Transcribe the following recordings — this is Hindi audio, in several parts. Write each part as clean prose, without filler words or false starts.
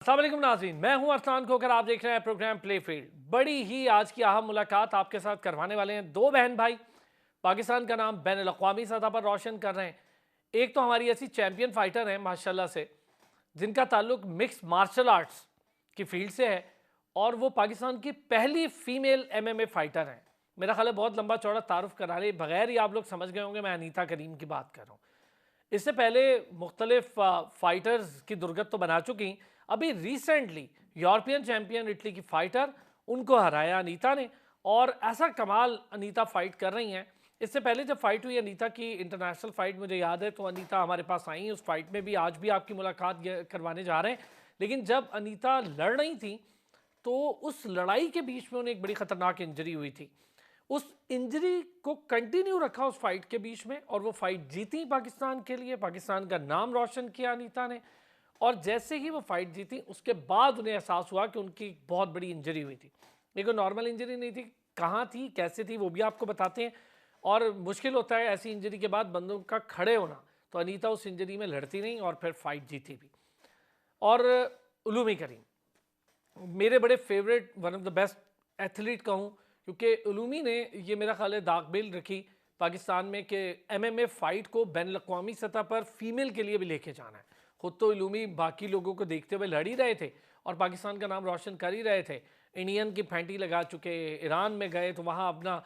अस्सलाम वालेकुम नाज़रीन, मैं हूं अरसान खोकर। आप देख रहे हैं प्रोग्राम प्ले फील्ड। बड़ी ही आज की अहम मुलाकात आपके साथ करवाने वाले हैं। दो बहन भाई पाकिस्तान का नाम बैन अवी सतह पर रोशन कर रहे हैं। एक तो हमारी ऐसी चैंपियन फाइटर हैं माशाल्लाह से, जिनका ताल्लुक मिक्स मार्शल आर्ट्स की फील्ड से है और वो पाकिस्तान की पहली फीमेल MMA फाइटर हैं। मेरा ख्याल है बहुत लंबा चौड़ा तारुफ कराने बगैर ही आप लोग समझ गए होंगे मैं अनीता करीम की बात कर रहा हूँ। इससे पहले मुख्तलिफ फाइटर्स की दुर्गत तो बना चुकी, अभी रिसेंटली यूरोपियन चैंपियन इटली की फाइटर उनको हराया अनीता ने। और ऐसा कमाल अनीता फाइट कर रही हैं। इससे पहले जब फाइट हुई अनीता की इंटरनेशनल फाइट, मुझे याद है, तो अनीता हमारे पास आई उस फाइट में भी। आज भी आपकी मुलाकात करवाने जा रहे हैं। लेकिन जब अनीता लड़ रही थी तो उस लड़ाई के बीच में उन्हें एक बड़ी खतरनाक इंजरी हुई थी। उस इंजरी को कंटिन्यू रखा उस फाइट के बीच में और वो फाइट जीती पाकिस्तान के लिए। पाकिस्तान का नाम रोशन किया अनीता ने। और जैसे ही वो फाइट जीती उसके बाद उन्हें एहसास हुआ कि उनकी बहुत बड़ी इंजरी हुई थी। ये कोई नॉर्मल इंजरी नहीं थी। कहाँ थी, कैसे थी, वो भी आपको बताते हैं। और मुश्किल होता है ऐसी इंजरी के बाद बंदों का खड़े होना। तो अनीता उस इंजरी में लड़ती नहीं और फिर फाइट जीती भी। और उलूमी करीम मेरे बड़े favourite, one of the best athlete कहूँ, क्योंकि उलूमी ने ये मेरा ख्याल है दागबिल रखी पाकिस्तान में कि MMA फ़ाइट को बैन अवी सतह पर फीमेल के लिए भी लेके जाना है। खुद तो उलूमी बाकी लोगों को देखते हुए लड़ ही रहे थे और पाकिस्तान का नाम रोशन कर ही रहे थे। इंडियन की फैंटी लगा चुके, ईरान में गए तो वहाँ अपना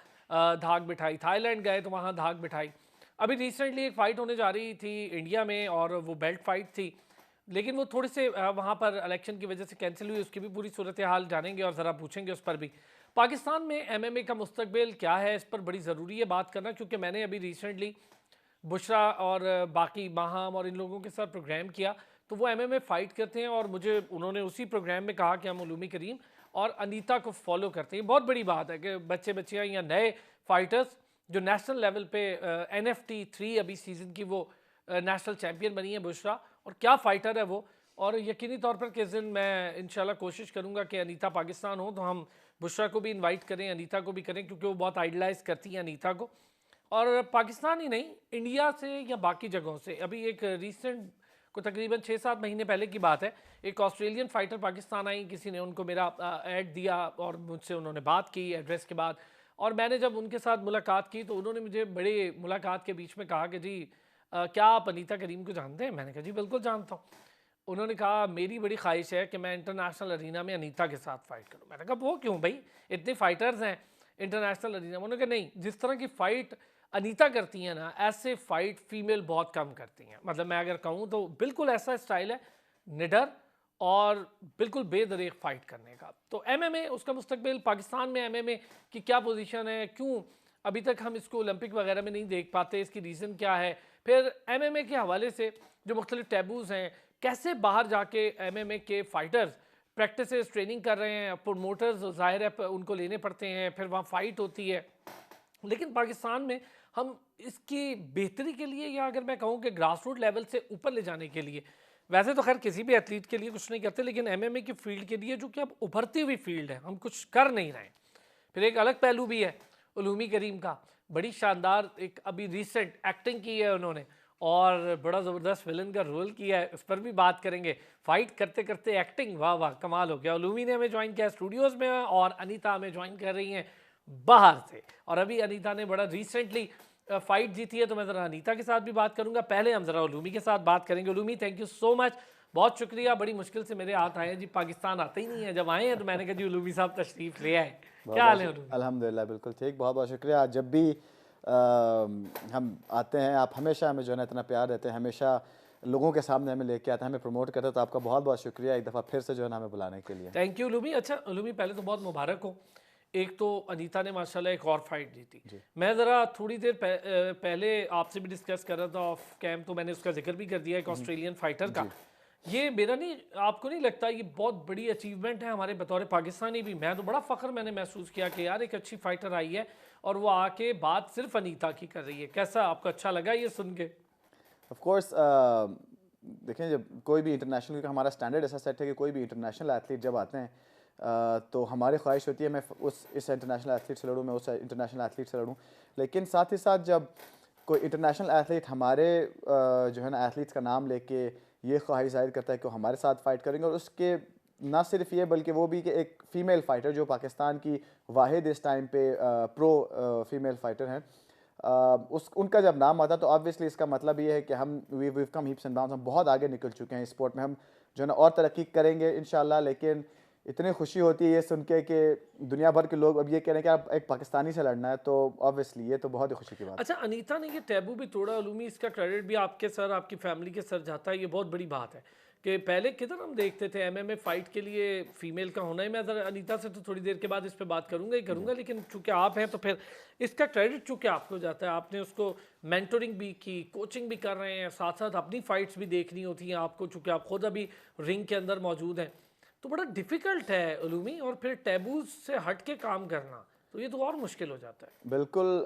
धाक बिठाई, थाईलैंड गए तो वहाँ धाक बिठाई। अभी रिसेंटली एक फ़ाइट होने जा रही थी इंडिया में और वो बेल्ट फाइट थी, लेकिन वो थोड़े से वहाँ पर इलेक्शन की वजह से कैंसिल हुई। उसकी भी पूरी सूरत हाल जानेंगे और ज़रा पूछेंगे उस पर भी। पाकिस्तान में MMA का मुस्तकबिल क्या है, इस पर बड़ी ज़रूरी है बात करना, क्योंकि मैंने अभी रिसेंटली बुशरा और बाकी माहम और इन लोगों के साथ प्रोग्राम किया। तो वो MMA फ़ाइट करते हैं और मुझे उन्होंने उसी प्रोग्राम में कहा कि हम उलूमी करीम और अनीता को फॉलो करते हैं। बहुत बड़ी बात है कि बच्चे बच्चियाँ या नए फाइटर्स जो नेशनल लेवल पे NFT 3 अभी सीज़न की वो नेशनल चैम्पियन बनी है बुशरा, और क्या फ़ाइटर है वो। और यकीनी तौर पर किस दिन मैं इंशाल्लाह कोशिश करूँगा कि अनीता पाकिस्तान हो तो हम बुशरा को भी इनवाइट करें, अनीता को भी करें, क्योंकि वो बहुत आइडलाइज़ करती हैं अनीता को। और पाकिस्तान ही नहीं, इंडिया से या बाकी जगहों से। अभी एक रीसेंट को तकरीबन 6-7 महीने पहले की बात है, एक ऑस्ट्रेलियन फ़ाइटर पाकिस्तान आई। किसी ने उनको मेरा ऐड दिया और मुझसे उन्होंने बात की एड्रेस के बाद। और मैंने जब उनके साथ मुलाकात की तो उन्होंने मुझे बड़े मुलाकात के बीच में कहा कि जी क्या आप अनीता करीम को जानते हैं? मैंने कहा जी बिल्कुल जानता हूँ। उन्होंने कहा मेरी बड़ी ख्वाहिश है कि मैं इंटरनेशनल अरीना में अनीता के साथ फ़ाइट करूँ। मैंने कहा वो क्यों भाई, इतने फ़ाइटर्स हैं इंटरनेशनल अरीना में। उन्होंने कहा नहीं, जिस तरह की फ़ाइट अनीता करती हैं ना, ऐसे फ़ाइट फ़ीमेल बहुत कम करती हैं। मतलब मैं अगर कहूँ तो बिल्कुल ऐसा स्टाइल है, निडर और बिल्कुल बेदरीग फ़ाइट करने का। तो MMA उसका मुस्तकबिल, पाकिस्तान में MMA की क्या पोजीशन है, क्यों अभी तक हम इसको ओलंपिक वगैरह में नहीं देख पाते, इसकी रीज़न क्या है। फिर MMA के हवाले से जो मुख्तलिफ टैबूज़ हैं, कैसे बाहर जाके MMA के फ़ाइटर्स प्रैक्टिसेस ट्रेनिंग कर रहे हैं, प्रोमोटर्स ज़ाहिर है उनको लेने पड़ते हैं, फिर वहाँ फ़ाइट होती है। लेकिन पाकिस्तान में हम इसकी बेहतरी के लिए, या अगर मैं कहूँ कि ग्रास रूट लेवल से ऊपर ले जाने के लिए, वैसे तो खैर किसी भी एथलीट के लिए कुछ नहीं करते, लेकिन MMA की फील्ड के लिए जो कि अब उभरती हुई फील्ड है, हम कुछ कर नहीं रहे। फिर एक अलग पहलू भी है उलूमी करीम का। बड़ी शानदार एक अभी रिसेंट एक्टिंग की है उन्होंने और बड़ा ज़बरदस्त विलन का रोल किया है, उस पर भी बात करेंगे। फाइट करते करते एक्टिंग, वाह वाह कमाल हो गया। उलूमी ने हमें ज्वाइन किया स्टूडियोज़ में और अनीता हमें ज्वाइन कर रही हैं बाहर से। और अभी अनीता ने बड़ा रिसेंटली फाइट जीती है, तो मैं ज़रा अनीता के साथ भी बात करूंगा। पहले हम ज़रा उलूमी के साथ बात करेंगे। उलूमी, थैंक यू सो मच, बहुत शुक्रिया। बड़ी मुश्किल से मेरे हाथ आए हैं जी, पाकिस्तान आते ही नहीं है। जब आए हैं तो मैंने कहा जी उलूमी साहब तशरीफ़ ले आए। बहुत क्या हाल है बहुत उलूमी? अल्हम्दुलिल्लाह बिल्कुल ठीक। बहुत बहुत शुक्रिया। जब भी हम आते हैं आप हमेशा हमें जो है ना इतना प्यार देते हैं, हमेशा लोगों के सामने हमें लेके आते हैं, हमें प्रमोट करते हैं। तो आपका बहुत बहुत शुक्रिया एक दफ़ा फिर से जो है ना हमें बुलाने के लिए। Thank you Ulumi. अच्छा उलूमी, पहले तो बहुत मुबारक हो। एक तो अनीता ने माशाल्लाह एक और फाइट जीती। जी मैं ज़रा थोड़ी देर पहले आपसे भी डिस्कस कर रहा था ऑफ कैम, तो मैंने उसका जिक्र भी कर दिया एक ऑस्ट्रेलियन फाइटर का। जी ये मेरा नहीं, आपको नहीं लगता ये बहुत बड़ी अचीवमेंट है हमारे बतौर पाकिस्तानी भी? मैं तो बड़ा फ़ख्र मैंने महसूस किया कि यार एक अच्छी फाइटर आई है और वो आके बात सिर्फ अनीता की कर रही है। कैसा आपको अच्छा लगा ये सुन के? ऑफ कोर्स देखें, जब कोई भी इंटरनेशनल, क्योंकि हमारा स्टैंडर्ड ऐसा सेट है कि कोई भी इंटरनेशनल एथलीट जब आते हैं तो हमारी ख्वाहिश होती है मैं उस इस इंटरनेशनल एथलीट से लड़ूँ, मैं उस इंटरनेशनल एथलीट से लड़ूँ। लेकिन साथ ही साथ जब कोई इंटरनेशनल एथलीट हमारे जो है ना एथलीट्स का नाम लेके ये ख्वाहिश जाहिर करता है कि वो हमारे साथ फ़ाइट करेंगे। और उसके ना सिर्फ ये बल्कि वो भी कि एक फ़ीमेल फ़ाइटर जो पाकिस्तान की वाहिद इस टाइम पे प्रो फीमेल फ़ाइटर हैं, उस उनका जब नाम आता तो ऑब्वियसली इसका मतलब ये है कि हम we come heaps and bounds, हम बहुत आगे निकल चुके हैं इस स्पोर्ट में। हम जो है ना और तरक्की करेंगे इंशाल्लाह। लेकिन इतनी खुशी होती है ये सुन के कि दुनिया भर के लोग अब ये कह रहे हैं कि आप एक पाकिस्तानी से लड़ना है, तो ऑब्वियसली ये तो बहुत ही खुशी की बात है। अच्छा, अनीता ने ये टैबू भी तोड़ा उलूमी, इसका क्रेडिट भी आपके सर, आपकी फैमिली के सर जाता है। ये बहुत बड़ी बात है कि पहले किधर हम देखते थे एमएमए फाइट के लिए फीमेल का होना ही। मैं ज़रा अनीता से तो थोड़ी देर के बाद इस पे बात करूंगा ही करूंगा, लेकिन चूंकि आप हैं तो फिर इसका क्रेडिट चूंकि आपको जाता है। आपने उसको मेंटोरिंग भी की, कोचिंग भी कर रहे हैं, साथ साथ अपनी फाइट्स भी देखनी होती हैं आपको, चूंकि आप खुद अभी रिंग के अंदर मौजूद हैं। तो बड़ा डिफ़िकल्ट है उलूमी, और फिर टैबूज से हट के काम करना तो ये तो और मुश्किल हो जाता है। बिल्कुल।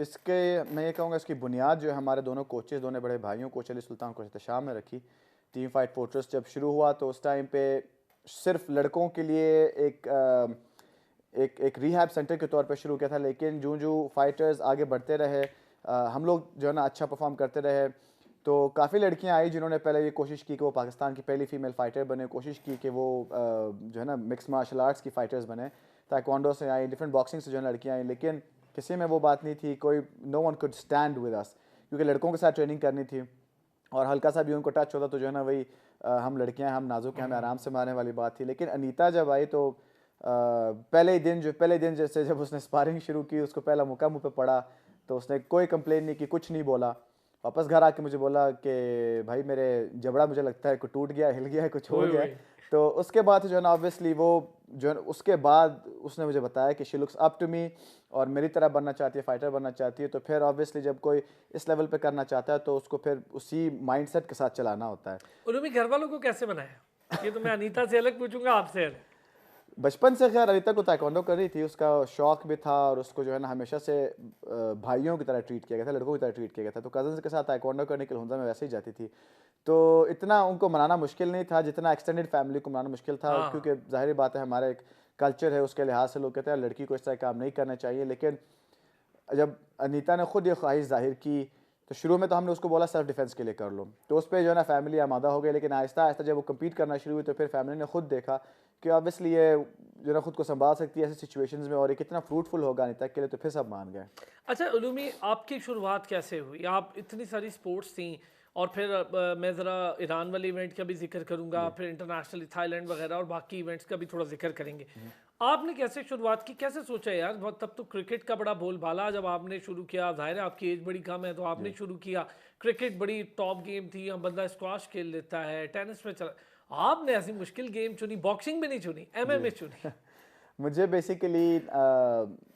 इसके मैं ये कहूँगा इसकी बुनियाद जो है हमारे दोनों कोचेज़, दोनों बड़े भाइयों कोच अली सुल्तान, कोच एहतशाम ने रखी। टीम फाइट फोर्ट्रेस जब शुरू हुआ तो उस टाइम पे सिर्फ लड़कों के लिए एक रिहैब सेंटर के तौर पे शुरू किया था। लेकिन जो जो फाइटर्स आगे बढ़ते रहे, हम लोग जो है ना अच्छा परफॉर्म करते रहे, तो काफ़ी लड़कियां आई जिन्होंने पहले ये कोशिश की कि वो पाकिस्तान की पहली फ़ीमेल फ़ाइटर बने, कोशिश की कि वो जो है ना मिक्स मार्शल आर्ट्स की फ़ाइटर्स बने। ताइक्वांडो से आई, डिफरेंट बॉक्सिंग से जो है लड़कियाँ आई, लेकिन किसी में वो बात नहीं थी, कोई no one could stand with us, क्योंकि लड़कों के साथ ट्रेनिंग करनी थी और हल्का सा भी उनको टच होता तो जो है ना वही हम लड़कियां हैं, हम नाजुक हैं, हमें आराम से मारने वाली बात थी। लेकिन अनीता जब आई तो पहले दिन जैसे जब उसने स्पारिंग शुरू की, उसको पहला मुक्का मुँह पे पड़ा तो उसने कोई कंप्लेन नहीं की, कुछ नहीं बोला। वापस घर आके मुझे बोला कि भाई मेरे जबड़ा मुझे लगता है कुछ टूट गया, हिल गया है, कुछ हो ओए गया ओए। है। तो उसके बाद जो है ना ऑब्वियसली वो जो है उसके बाद उसने मुझे बताया कि she looks up to me और मेरी तरह बनना चाहती है, फाइटर बनना चाहती है। तो फिर ऑब्वियसली जब कोई इस लेवल पे करना चाहता है तो उसको फिर उसी माइंडसेट के साथ चलाना होता है। उन्होंने घर वालों को कैसे बनाया? ये तो मैं अनीता से अलग पूछूंगा, आपसे अलग। बचपन से खैर अनीता को ताइक्वांडो कर रही थी, उसका शौक भी था और उसको जो है ना हमेशा से भाइयों की तरह ट्रीट किया गया था, लड़कों की तरह ट्रीट किया गया था। तो कजन्स के साथ ताइक्वांडो करने के लिए हुंजा में वैसे ही जाती थी। तो इतना उनको मनाना मुश्किल नहीं था जितना एक्सटेंडेड फैमिली को मनाना मुश्किल था, हाँ। क्योंकि जाहिर बात है हमारा एक कल्चर है, उसके लिहाज से लोग कहते हैं लड़की को इस तरह काम नहीं करना चाहिए। लेकिन जब अनीता ने खुद ये ख्वाहिश जाहिर की तो शुरू में तो हमने उसको बोला सेल्फ डिफेंस के लिए कर लो, तो उस पर जो है ना फैमिली आमादा हो गई। लेकिन आहिस्ता आहिस्ता जब वो कम्पीट करना शुरू हुई तो फिर फैमिली ने खुद देखा कि ऑब्वियसली ये जो है ना खुद को संभाल सकती है ऐसी सिचुएशंस में और ये कितना फ्रूटफुल होगा अनीता के लिए, तो फिर सब मान गए। अच्छा उलूमी, आपकी शुरुआत कैसे हुई? आप इतनी सारी स्पोर्ट्स थी, और फिर मैं ज़रा ईरान वाले इवेंट का भी जिक्र करूंगा, फिर इंटरनेशनली थाईलैंड वगैरह और बाकी इवेंट्स का भी थोड़ा जिक्र करेंगे। आपने कैसे शुरुआत की, कैसे सोचा यार? बहुत तब तो क्रिकेट का बड़ा बोलबाला जब आपने शुरू किया, जाहिर है आपकी एज बड़ी कम है तो आपने शुरू किया। क्रिकेट बड़ी टॉप गेम थी, हम बंदा स्क्वाश खेल लेता है, टेनिस में चला, आपने ऐसी मुश्किल गेम चुनी, बॉक्सिंग भी नहीं चुनी, एमएमए चुनी। मुझे बेसिकली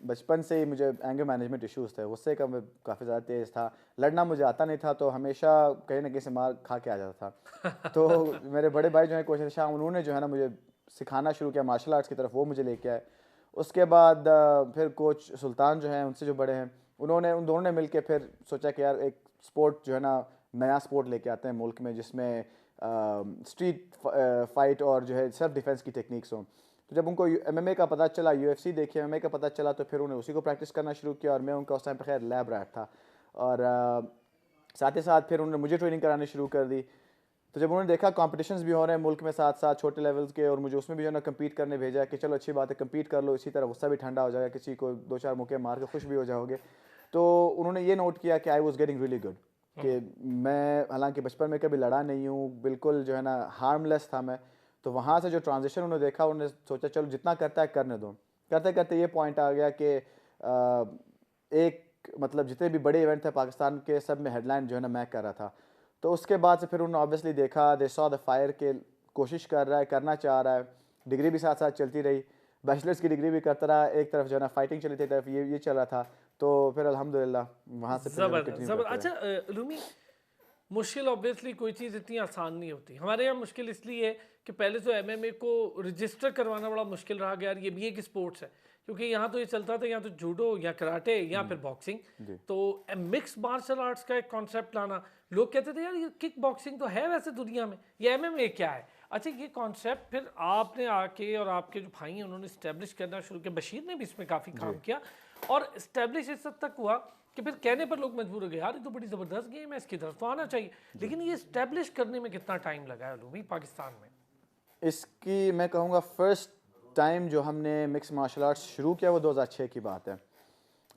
बचपन से ही मुझे एंगर मैनेजमेंट इश्यूज थे, उससे कम काफ़ी ज़्यादा तेज़ था। लड़ना मुझे आता नहीं था तो हमेशा कहीं ना कहीं से मार खा के आ जाता था। तो मेरे बड़े भाई जो है कोच शाह, उन्होंने जो है ना मुझे सिखाना शुरू किया मार्शल आर्ट्स की तरफ, वो मुझे लेके आए। उसके बाद फिर कोच सुल्तान जो हैं उनसे जो बड़े हैं, उन दोनों ने मिल के फिर सोचा कि यार एक स्पोर्ट जो है ना नया स्पोर्ट लेके आते हैं मुल्क में जिसमें स्ट्रीट फाइट और जो है सेल्फ डिफेंस की टेक्निक्स हों। तो जब उनको एमएमए का पता चला, यूएफसी देखी, एमएमए का पता चला, तो फिर उन्हें उसी को प्रैक्टिस करना शुरू किया। और मैं उनका उस टाइम पे खैर लैब रैट था और साथ ही साथ फिर उन्होंने मुझे ट्रेनिंग करानी शुरू कर दी। तो जब उन्होंने देखा कॉम्पिटिशन्स भी हो रहे हैं मुल्क में साथ साथ छोटे लेवल्स के, और मुझे उसमें भी जो है ना कम्पीट करने भेजा कि चलो अच्छी बात है कम्पीट कर लो, इसी तरह गुस्सा भी ठंडा हो जाएगा, किसी को दो चार मुक्के मार के खुश भी हो जाओगे। तो उन्होंने ये नोट किया कि I was getting really good, कि मैं हालांकि बचपन में कभी लड़ा नहीं हूँ, बिल्कुल जो है ना हार्मलेस था मैं। तो वहाँ से जो ट्रांजिशन उन्होंने देखा, उन्होंने सोचा चलो जितना करता है करने दो। करते करते ये पॉइंट आ गया कि एक मतलब जितने भी बड़े इवेंट थे पाकिस्तान के, सब में हेडलाइन जो है ना मैं कर रहा था। तो उसके बाद से फिर उन्होंने ऑब्वियसली देखा, दे सॉ द फायर के कोशिश कर रहा है, करना चाह रहा है, डिग्री भी साथ साथ चलती रही, बैचलर्स की डिग्री भी करता रहा, एक तरफ जो है ना फाइटिंग चली थी, एक तरफ ये चल रहा था। तो फिर अल्हम्दुलिल्लाह वहाँ से फिर जो है जबरदस्त कंटिन्यू जबरदस्त। करते रहे। अच्छा लूमी, मुश्किल ऑब्वियसली कोई चीज़ इतनी आसान नहीं होती। हमारे यहाँ मुश्किल इसलिए है कि पहले तो एमएमए को रजिस्टर करवाना बड़ा मुश्किल रहा कि यार ये भी एक स्पोर्ट्स है, क्योंकि यहाँ तो ये चलता था या तो जूडो या कराटे या फिर बॉक्सिंग। जी तो मिक्स मार्शल आर्ट्स का एक कॉन्सेप्ट लाना, लोग कहते थे यार ये किक बॉक्सिंग तो है वैसे दुनिया में, ये एमएमए क्या है? अच्छा, ये कॉन्सेप्ट फिर आपने आके और आपके जो भाई हैं उन्होंने इस्टेब्लिश करना शुरू किया, बशीर ने भी इसमें काफ़ी जी काम किया और इस्टेब्लिश इस हद तक हुआ कि फिर कहने पर लोग मजबूर हो गए यार ये तो बड़ी ज़बरदस्त गेम है, इसकी तरफ तो आना चाहिए, लेकिन ये इस्टेब्लिश करने में कितना टाइम लगा है लूमी पाकिस्तान में? इसकी मैं कहूँगा फर्स्ट टाइम जो हमने मिक्स मार्शल आर्ट्स शुरू किया वो 2006 की बात है,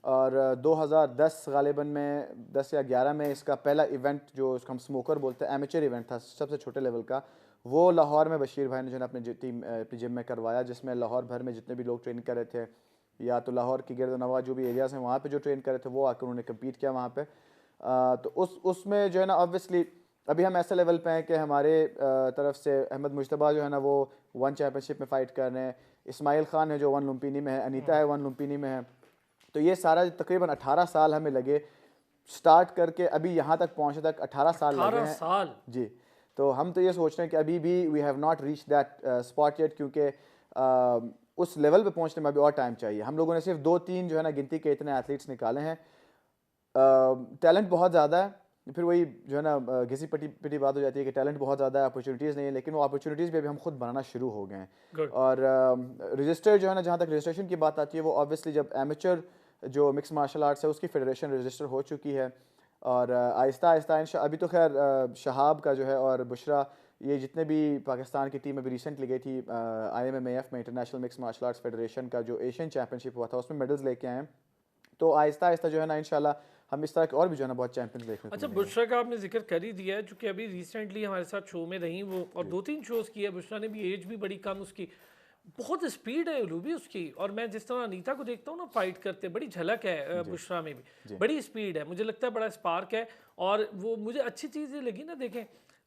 और 2010 गालिबन में 10 या 11 में इसका पहला इवेंट जो उसको हम स्मोकर बोलते हैं, एमेचर इवेंट था सबसे छोटे लेवल का, वो लाहौर में बशीर भाई ने जो है अपने टीम अपनी जिम में करवाया, जिसमें लाहौर भर में जितने भी लोग ट्रेन कर रहे थे या तो लाहौर की गिरद नवाज जो भी एरियाज़ हैं वहाँ पे जो ट्रेन कर रहे थे वो आकर उन्होंने कम्पीट किया वहाँ पे। तो उसमें जो है ना ऑब्वियसली अभी हम ऐसे लेवल पे हैं कि हमारे तरफ से अहमद मुश्तबा जो है ना वो 1 चैम्पियनशिप में फ़ाइट कर रहे हैं, इस्माइल खान है जो 1 लुम्पिनी में है, अनीता है 1 लुम्पिनी में है। तो ये सारा तकरीबन 18 साल हमें लगे स्टार्ट करके अभी यहाँ तक पहुँचने तक 18 साल लगे 18 हैं साल जी। तो हम तो ये सोच रहे हैं कि अभी भी we have not reach that spot yet, क्योंकि उस लेवल पे पहुँचने में अभी और टाइम चाहिए। हम लोगों ने सिर्फ 2-3 जो है ना गिनती के इतने एथलीट्स निकाले हैं, टैलेंट बहुत ज़्यादा है, फिर वही जो है ना घिसी पिटी पिटी बात हो जाती है कि टैलेंट बहुत ज़्यादा है, अपॉर्चुनिटीज़ नहीं है, लेकिन वो अपॉर्चुनिटीज़ भी अभी हम खुद बनाना शुरू हो गए हैं। गुड। और रजिस्टर जो है ना, जहाँ तक रजिस्ट्रेशन की बात आती है, वो ऑब्वियसली जब एमेचर जो मिक्स मार्शल आर्ट्स है उसकी फेडरेशन रजिस्टर हो चुकी है, और आहिस्ता आहिस्ता अभी तो खैर शहाब का जो है और बुशरा ये जितने भी पाकिस्तान की टीम अभी रिसेंटली गई थी IMMAF में, international mix martial arts federation का जो एशियन चैम्पियनशिप हुआ था उसमें मेडल्स लेके आए हैं। तो आहिस्ता आहिस्ता जो है ना इंशाल्लाह हम इस तरह के और भी जो है ना बहुत चैंपियंस देखने को अच्छा, मिलेंगे। बुशरा का आपने जिक्र कर ही दिया है, चूंकि अभी रिसेंटली हमारे साथ शो में रही वो, और 2-3 शोज की है बुशरा ने भी, एज भी बड़ी कम उसकी, बहुत स्पीड है लूबी उसकी, और मैं जिस तरह अनीता को देखता हूँ ना फाइट करते, बड़ी झलक है बुशरा में भी, बड़ी स्पीड है, मुझे लगता है बड़ा स्पार्क है। और वो मुझे अच्छी चीज़ ये लगी ना, देखें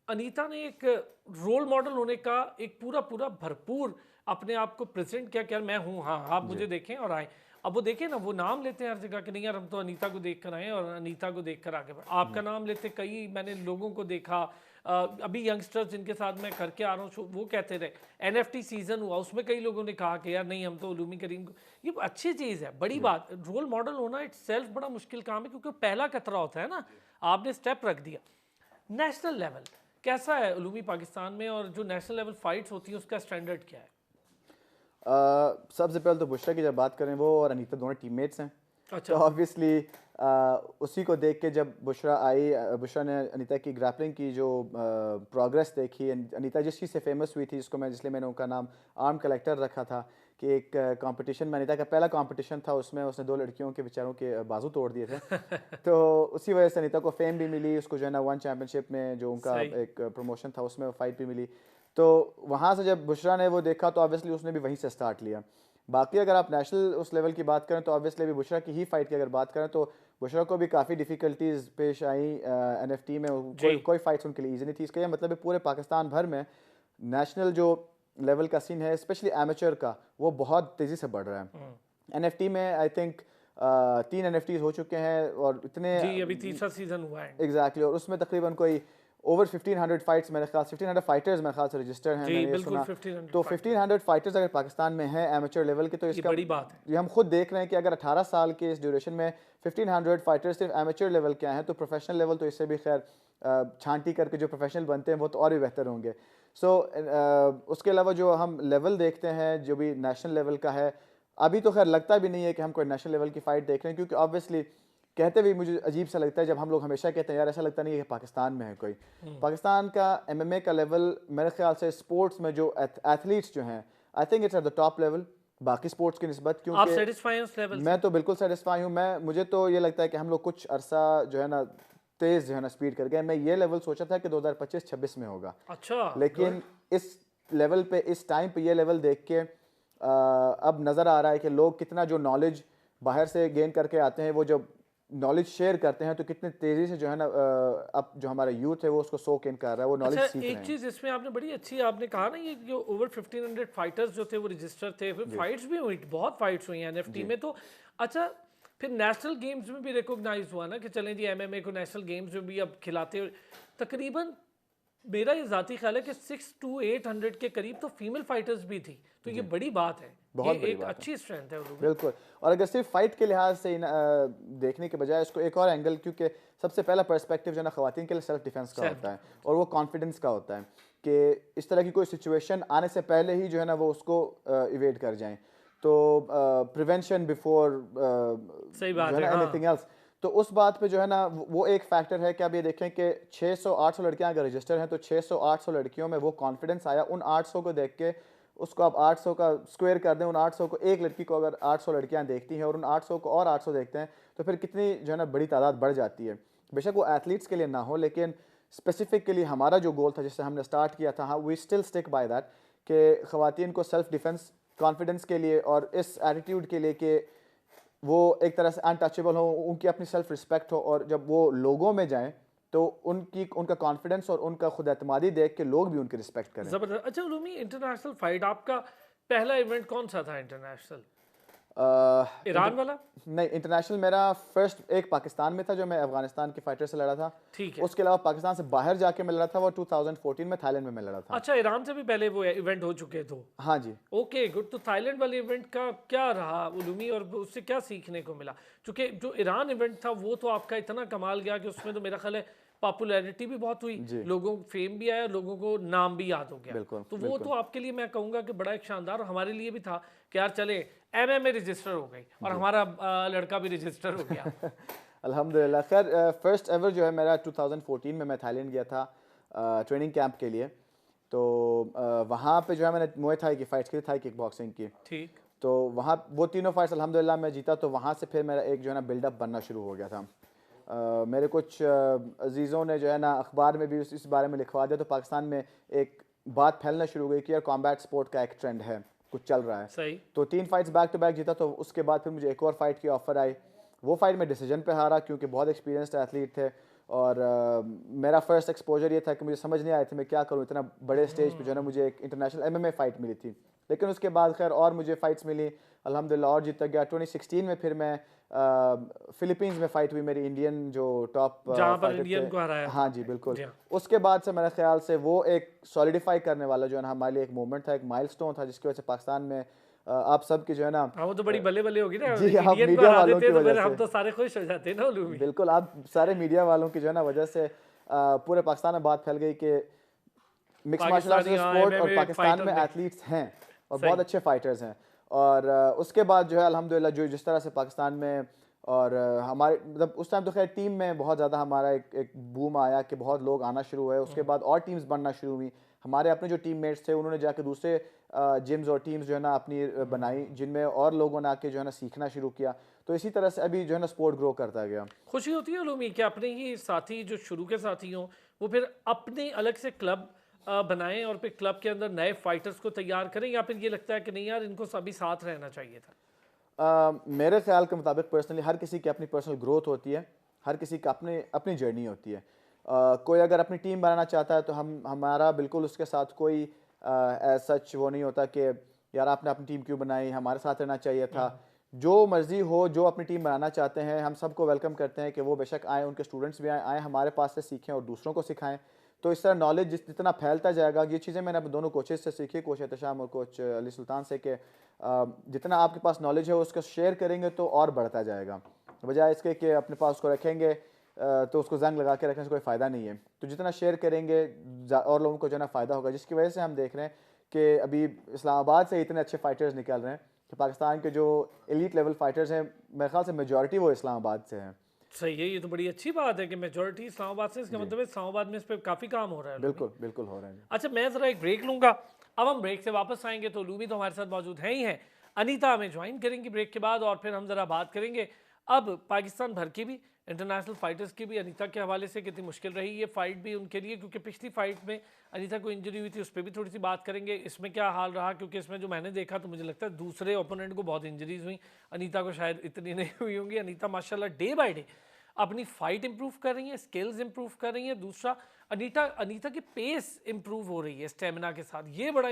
अनीता ने एक रोल मॉडल होने का एक पूरा पूरा भरपूर अपने आप को प्रेजेंट किया कि यार मैं हूँ, हाँ आप मुझे देखें और आए। अब वो देखें ना, वो नाम लेते हैं हर जगह कि नहीं यार हम तो अनीता को देख कर आए और अनीता को देख कर आगे बढ़े। आपका नाम लेते कई मैंने लोगों को देखा, अभी यंगस्टर्स जिनके साथ मैं करके आ रहा हूँ वो कहते रहे NFT सीजन हुआ उसमें कई लोगों ने कहा कि यार नहीं हम तो उलूमी करीम को, ये अच्छी चीज़ है, बड़ी बात। रोल मॉडल होना इट्सेल्फ बड़ा मुश्किल काम है, क्योंकि पहला खतरा होता है ना, आपने स्टेप रख दिया। नेशनल लेवल कैसा है उलूमी पाकिस्तान में, और जो नेशनल लेवल फाइट्स होती है उसका स्टैंडर्ड क्या है? सबसे पहले तो बुशरा की जब बात करें, वो और अनीता दोनों टीममेट्स हैं। अच्छा। तो ऑब्वियसली उसी को देख के जब बुशरा आई, बुशरा ने अनीता की ग्रैपलिंग की जो प्रोग्रेस देखी, अनीता जिस चीज़ से फेमस हुई थी, इसलिए मैंने उनका नाम आर्म कलेक्टर रखा था, कि एक कंपटीशन में अनीता का पहला कंपटीशन था, उसमें उसने 2 लड़कियों के बेचारों के बाजू तोड़ दिए थे। तो उसी वजह से अनीता को फेम भी मिली, उसको जो है ना 1 चैम्पियनशिप में जो उनका सही। एक प्रमोशन था उसमें फाइट भी मिली। तो वहाँ से जब बुशरा ने वो देखा तो ऑब्वियसली उसने भी वहीं से स्टार्ट लिया। बाकी अगर आप नेशनल उस लेवल की बात करें तो ऑब्वियसली अभी बुशरा की ही फाइट की अगर बात करें तो बुशरा को भी काफ़ी डिफ़िकल्टीज पेश आई NFT में, कोई फाइट्स उनके लिए ईजी नहीं थी। इसका ये मतलब है पूरे पाकिस्तान भर में नेशनल जो लेवल का सीन है स्पेशली एमेचर का, वो बहुत तेज़ी से बढ़ रहा है। NFT में आई थिंक 3 NFTs हो चुके हैं, और इतने जी अभी तीसरा सीजन हुआ है। एग्जैक्टली और उसमें तकरीबन कोई ओवर 1500 फाइट्स, मेरे ख्याल 1500 फाइटर्स मेरे ख्याल से रजिस्टर्ड हैं, जी मैंने ये बिल्कुल, सुना। 1500 तो 1500 फाइटर्स अगर पाकिस्तान में हैं एमेचर लेवल के, तो ये इसका बड़ी बात है। ये हम खुद देख रहे हैं कि अगर 18 साल के इस ड्यूरेशन में 1500 फाइटर्स सिर्फ एमेचर लेवल के हैं, तो प्रोफेशनल लेवल तो इससे भी खैर छांटी करके जो प्रोफेशनल बनते हैं वो तो और भी बेहतर होंगे। सो उसके अलावा जो हम लेवल देखते हैं जो भी नेशनल लेवल का है, अभी तो खैर लगता भी नहीं है कि हम कोई नेशनल लेवल की फ़ाइट देख रहे हैं, क्योंकि ऑब्वियसली कहते भी मुझे अजीब सा लगता है जब हम लोग हमेशा कहते हैं यार ऐसा लगता नहीं है कि पाकिस्तान में है कोई। पाकिस्तान का MMA का लेवल मेरे ख्याल से स्पोर्ट्स में जो एथलीट्स जो हैं, I think it's at the top level बाकी स्पोर्ट्स की निस्बत, आप क्योंकि सेटिस्फाई हैं उस लेवल से? मैं तो बिल्कुल सेटिस्फाई हूँ। मुझे तो ये लगता है कि हम लोग कुछ अरसा जो है ना तेज़ जो है ना स्पीड कर गए। मैं ये लेवल सोचा था कि 2025-26 में होगा, अच्छा, लेकिन इस लेवल पे इस टाइम पे ये लेवल देख के अब नज़र आ रहा है कि लोग कितना जो नॉलेज बाहर से गेन करके आते हैं, वो जब नॉलेज शेयर करते हैं तो कितने तेज़ी से जो है ना अब जो हमारा यूथ है वो उसको सोक इन कर रहा है, वो नॉलेज अच्छा सीख रहे एक हैं। चीज इसमें आपने बड़ी अच्छी आपने कहा ना, ये जो ओवर 1500 फाइटर्स जो थे वो रजिस्टर थे, फिर फाइट्स भी हुई, बहुत फाइट्स हुई हैं NFT में। तो अच्छा फिर नेशनल गेम्स में भी रिकॉग्नाइज हुआ ना कि चलें जी MMA को नेशनल गेम्स में भी अब खिलाते हो। तकरीबन मेरा ये ज़ाती ख्याल है कि 600 to 800 के करीब तो फीमेल फाइटर्स भी थी, तो ये बड़ी बात है, बहुत ये बड़ी एक बात है। अच्छी स्ट्रेंथ है उन्होंने। बिल्कुल। और अगर सिर्फ फाइट के लिहाज से देखने के बजाय इसको एक और एंगल, क्योंकि सबसे पहला पर्सपेक्टिव जो है ना खवातीन के लिए सेल्फ डिफेंस का होता है, और वो कॉन्फिडेंस का होता है कि इस तरह की कोई सिचुएशन आने से पहले ही जो है ना वो उसको इवेट कर जाएं। तो प्रिवेंशन बिफोर सही जो बात है है, ना हाँ। Anything else. तो उस बात पे जो है ना वो एक फैक्टर है कि आप ये देखें कि 600-800 लड़कियां अगर रजिस्टर हैं तो 600-800 लड़कियों में वो कॉन्फिडेंस आया उन 800 को देख के। उसको आप 800 का स्क्वायर कर दें, उन 800 को, एक लड़की को अगर 800 लड़कियां देखती हैं और उन 800 को और 800 देखते हैं तो फिर कितनी जो है ना बड़ी तादाद बढ़ जाती है। बेशक वो एथलीट्स के लिए ना हो, लेकिन स्पेसिफिकली हमारा जो गोल था जिससे हमने स्टार्ट किया था, हाँ we still stick by that, कि ख़वातीन को सेल्फ डिफेंस कॉन्फिडेंस के लिए और इस एटीट्यूड के लिए कि वो एक तरह से अनटचेबल हो, उनकी अपनी सेल्फ रिस्पेक्ट हो, और जब वो लोगों में जाएं तो उनका कॉन्फिडेंस और उनका खुद एतमादी देख के लोग भी उनकी रिस्पेक्ट करें। जबरदस्त। अच्छा उलूमी, इंटरनेशनल फाइट आपका पहला इवेंट कौन सा था इंटरनेशनल? ईरान वाला? नहीं, इंटरनेशनल मेरा फर्स्ट एक पाकिस्तान में था जो मैं अफगानिस्तान के फाइटर से लड़ा था। ठीक है। उसके अलावा पाकिस्तान से बाहर जाके मैं लड़ा था वो 2014 में थाईलैंड में मैं लड़ा था। अच्छा, ईरान से भी पहले वो इवेंट हो चुके तो? हाँ जी। Okay good. तो थाईलैंड वाले इवेंट का क्या रहा उलूमी, और उससे क्या सीखने को मिला? क्योंकि जो ईरान इवेंट था वो तो आपका इतना कमाल गया कि उसमें तो मेरा ख्याल है पॉपुलैरिटी भी बहुत हुई, लोगों को फेम भी आया, लोगों को नाम भी याद हो गया। बिल्कुल, तो वो तो आपके लिए मैं कहूँगा कि बड़ा एक शानदार, और हमारे लिए भी था कि यार चले एमएमए रजिस्टर हो गई और हमारा लड़का भी रजिस्टर हो गया। अल्हम्दुलिल्लाह। खैर फर्स्ट एवर जो है मेरा 2014 में मैं थाईलैंड गया था ट्रेनिंग कैंप के लिए। तो वहाँ पे जो है मैंने मुए थाई की फ़ाइट्स की, थाई किक बॉक्सिंग की। ठीक। तो वहाँ वो तीनों फाइट्स अल्हम्दुलिल्लाह मैं जीता। तो वहाँ से फिर मेरा एक जो है ना बिल्डअप बनना शुरू हो गया था। मेरे कुछ अजीज़ों ने जो है ना अखबार में भी इस बारे में लिखवा दिया, तो पाकिस्तान में एक बात फैलना शुरू हो गई कि यार कॉम्बैट स्पोर्ट का एक ट्रेंड है, कुछ चल रहा है। सही। तो 3 फाइट्स बैक टू बैक जीता। तो उसके बाद फिर मुझे एक और फाइट की ऑफ़र आई। वो फाइट में डिसीजन पे हारा क्योंकि बहुत एक्सपीरियंस्ड एथलीट थे, और मेरा फर्स्ट एक्सपोजर ये था कि मुझे समझ नहीं आया था मैं क्या करूँ। इतना बड़े स्टेज पे जो है ना मुझे एक इंटरनेशनल एमएमए फाइट मिली थी, लेकिन उसके बाद खैर और मुझे फाइट्स मिली अल्हम्दुलिल्लाह और जीता गया। 2016 में फिर मैं फिलीपींस में फ़ाइट हुई मेरी इंडियन जो टॉप जहाँ पर फाइटर इंडियन थे। को हराया था हाँ जी आपने। बिल्कुल। जी हाँ। उसके बाद से मेरे ख्याल से वो एक सॉलिडिफाई करने वाला जो है ना हमारे लिए एक मोमेंट था, एक माइलस्टोन था, जिसकी वजह से पाकिस्तान में आप सबकी जो है ना हाँ वो तो बड़ी बल्ले बल्ले होगी ना, जी आप इंडियन को मीडिया हरा वालों देते की हैं तो वजह फिर हम से, तो सारे खुश हो जाते हैं ना उलूमी। बिल्कुल आप सारे मीडिया वालों की जो है ना वजह से पूरे पाकिस्तान में बात फैल गई कि mix martial arts Pakistani is हाँ स्पोर्ट और एमएमए पाकिस्तान फाइटर में ने। एथलीट्स हैं और सही। बहुत अच्छे फाइटर्स हैं। और उसके बाद जो है अल्हम्दुलिल्लाह जो जिस तरह से पाकिस्तान में और हमारे मतलब उस टाइम तो खैर टीम में बहुत ज़्यादा हमारा एक बूम आया कि बहुत लोग आना शुरू हुए। उसके बाद और टीम्स बनना शुरू हुई। हमारे अपने जो टीममेट्स थे उन्होंने जाके दूसरे जिम्स और टीम्स जो है ना अपनी बनाई, जिनमें और लोगों ने आके जो है ना सीखना शुरू किया। तो इसी तरह से अभी जो है ना स्पोर्ट ग्रो करता गया। खुशी होती है उलूमी कि अपने ही साथी जो शुरू के साथी हों वो फिर अपने अलग से क्लब बनाएं और फिर क्लब के अंदर नए फाइटर्स को तैयार करें, या फिर ये लगता है कि नहीं यार इनको सभी साथ रहना चाहिए था? मेरे ख्याल के मुताबिक पर्सनली हर किसी की अपनी पर्सनल ग्रोथ होती है, हर किसी का अपनी अपनी जर्नी होती है। कोई अगर अपनी टीम बनाना चाहता है तो हमारा बिल्कुल उसके साथ कोई एज सच वो नहीं होता कि यार आपने अपनी टीम क्यों बनाई, हमारे साथ रहना चाहिए था। जो मर्जी हो, जो अपनी टीम बनाना चाहते हैं हम सबको वेलकम करते हैं कि वो बेशक आए, उनके स्टूडेंट्स भी आए हमारे पास से सीखें और दूसरों को सिखाएं। तो इस तरह नॉलेज जितना फैलता जाएगा, ये चीज़ें मैंने अपने दोनों कोचेज से सीखी, कोच एहतशाम और कोच अली सुल्तान से, कि जितना आपके पास नॉलेज है उसको शेयर करेंगे तो और बढ़ता जाएगा, बजाय इसके कि अपने पास उसको रखेंगे तो उसको जंग लगा के रखने से कोई फ़ायदा नहीं है। तो जितना शेयर करेंगे और लोगों को जो है ना फ़ायदा होगा, जिसकी वजह से हम देख रहे हैं कि अभी इस्लामाबाद से इतने अच्छे फाइटर्स निकल रहे हैं कि पाकिस्तान के जो एलीट लेवल फाइटर्स हैं मेरे ख्याल से मेजॉरिटी वो इस्लामाबाद से हैं। सही है, ये तो बड़ी अच्छी बात है कि मेजोरिटी इस्लामाबाद से, इसका मतलब है इस्लामाबाद में इस पर काफ़ी काम हो रहा है। बिल्कुल बिल्कुल हो रहे हैं। अच्छा मैं ज़रा एक ब्रेक लूँगा, अब हम ब्रेक से वापस आएंगे तो लूबी तो हमारे साथ मौजूद है ही हैं, अनीता हमें ज्वाइन करेंगी ब्रेक के बाद, और फिर हम ज़रा बात करेंगे अब पाकिस्तान भर की भी, इंटरनेशनल फाइटर्स की भी, अनीता के हवाले से कितनी मुश्किल रही ये फाइट भी उनके लिए, क्योंकि पिछली फाइट में अनीता को इंजरी हुई थी, उस पर भी थोड़ी सी बात करेंगे। इसमें क्या हाल रहा, क्योंकि इसमें जो मैंने देखा तो मुझे लगता है दूसरे ओपोनेंट को बहुत इंजरीज हुई, अनीता को शायद इतनी नहीं हुई होंगी। अनीता माशाल्लाह डे बाय डे अपनी फाइट इंप्रूव कर रही है, स्किल्स इंप्रूव कर रही है। दूसरा अनीता की पेस इंप्रूव हो रही है स्टेमिना के साथ, ये बड़ा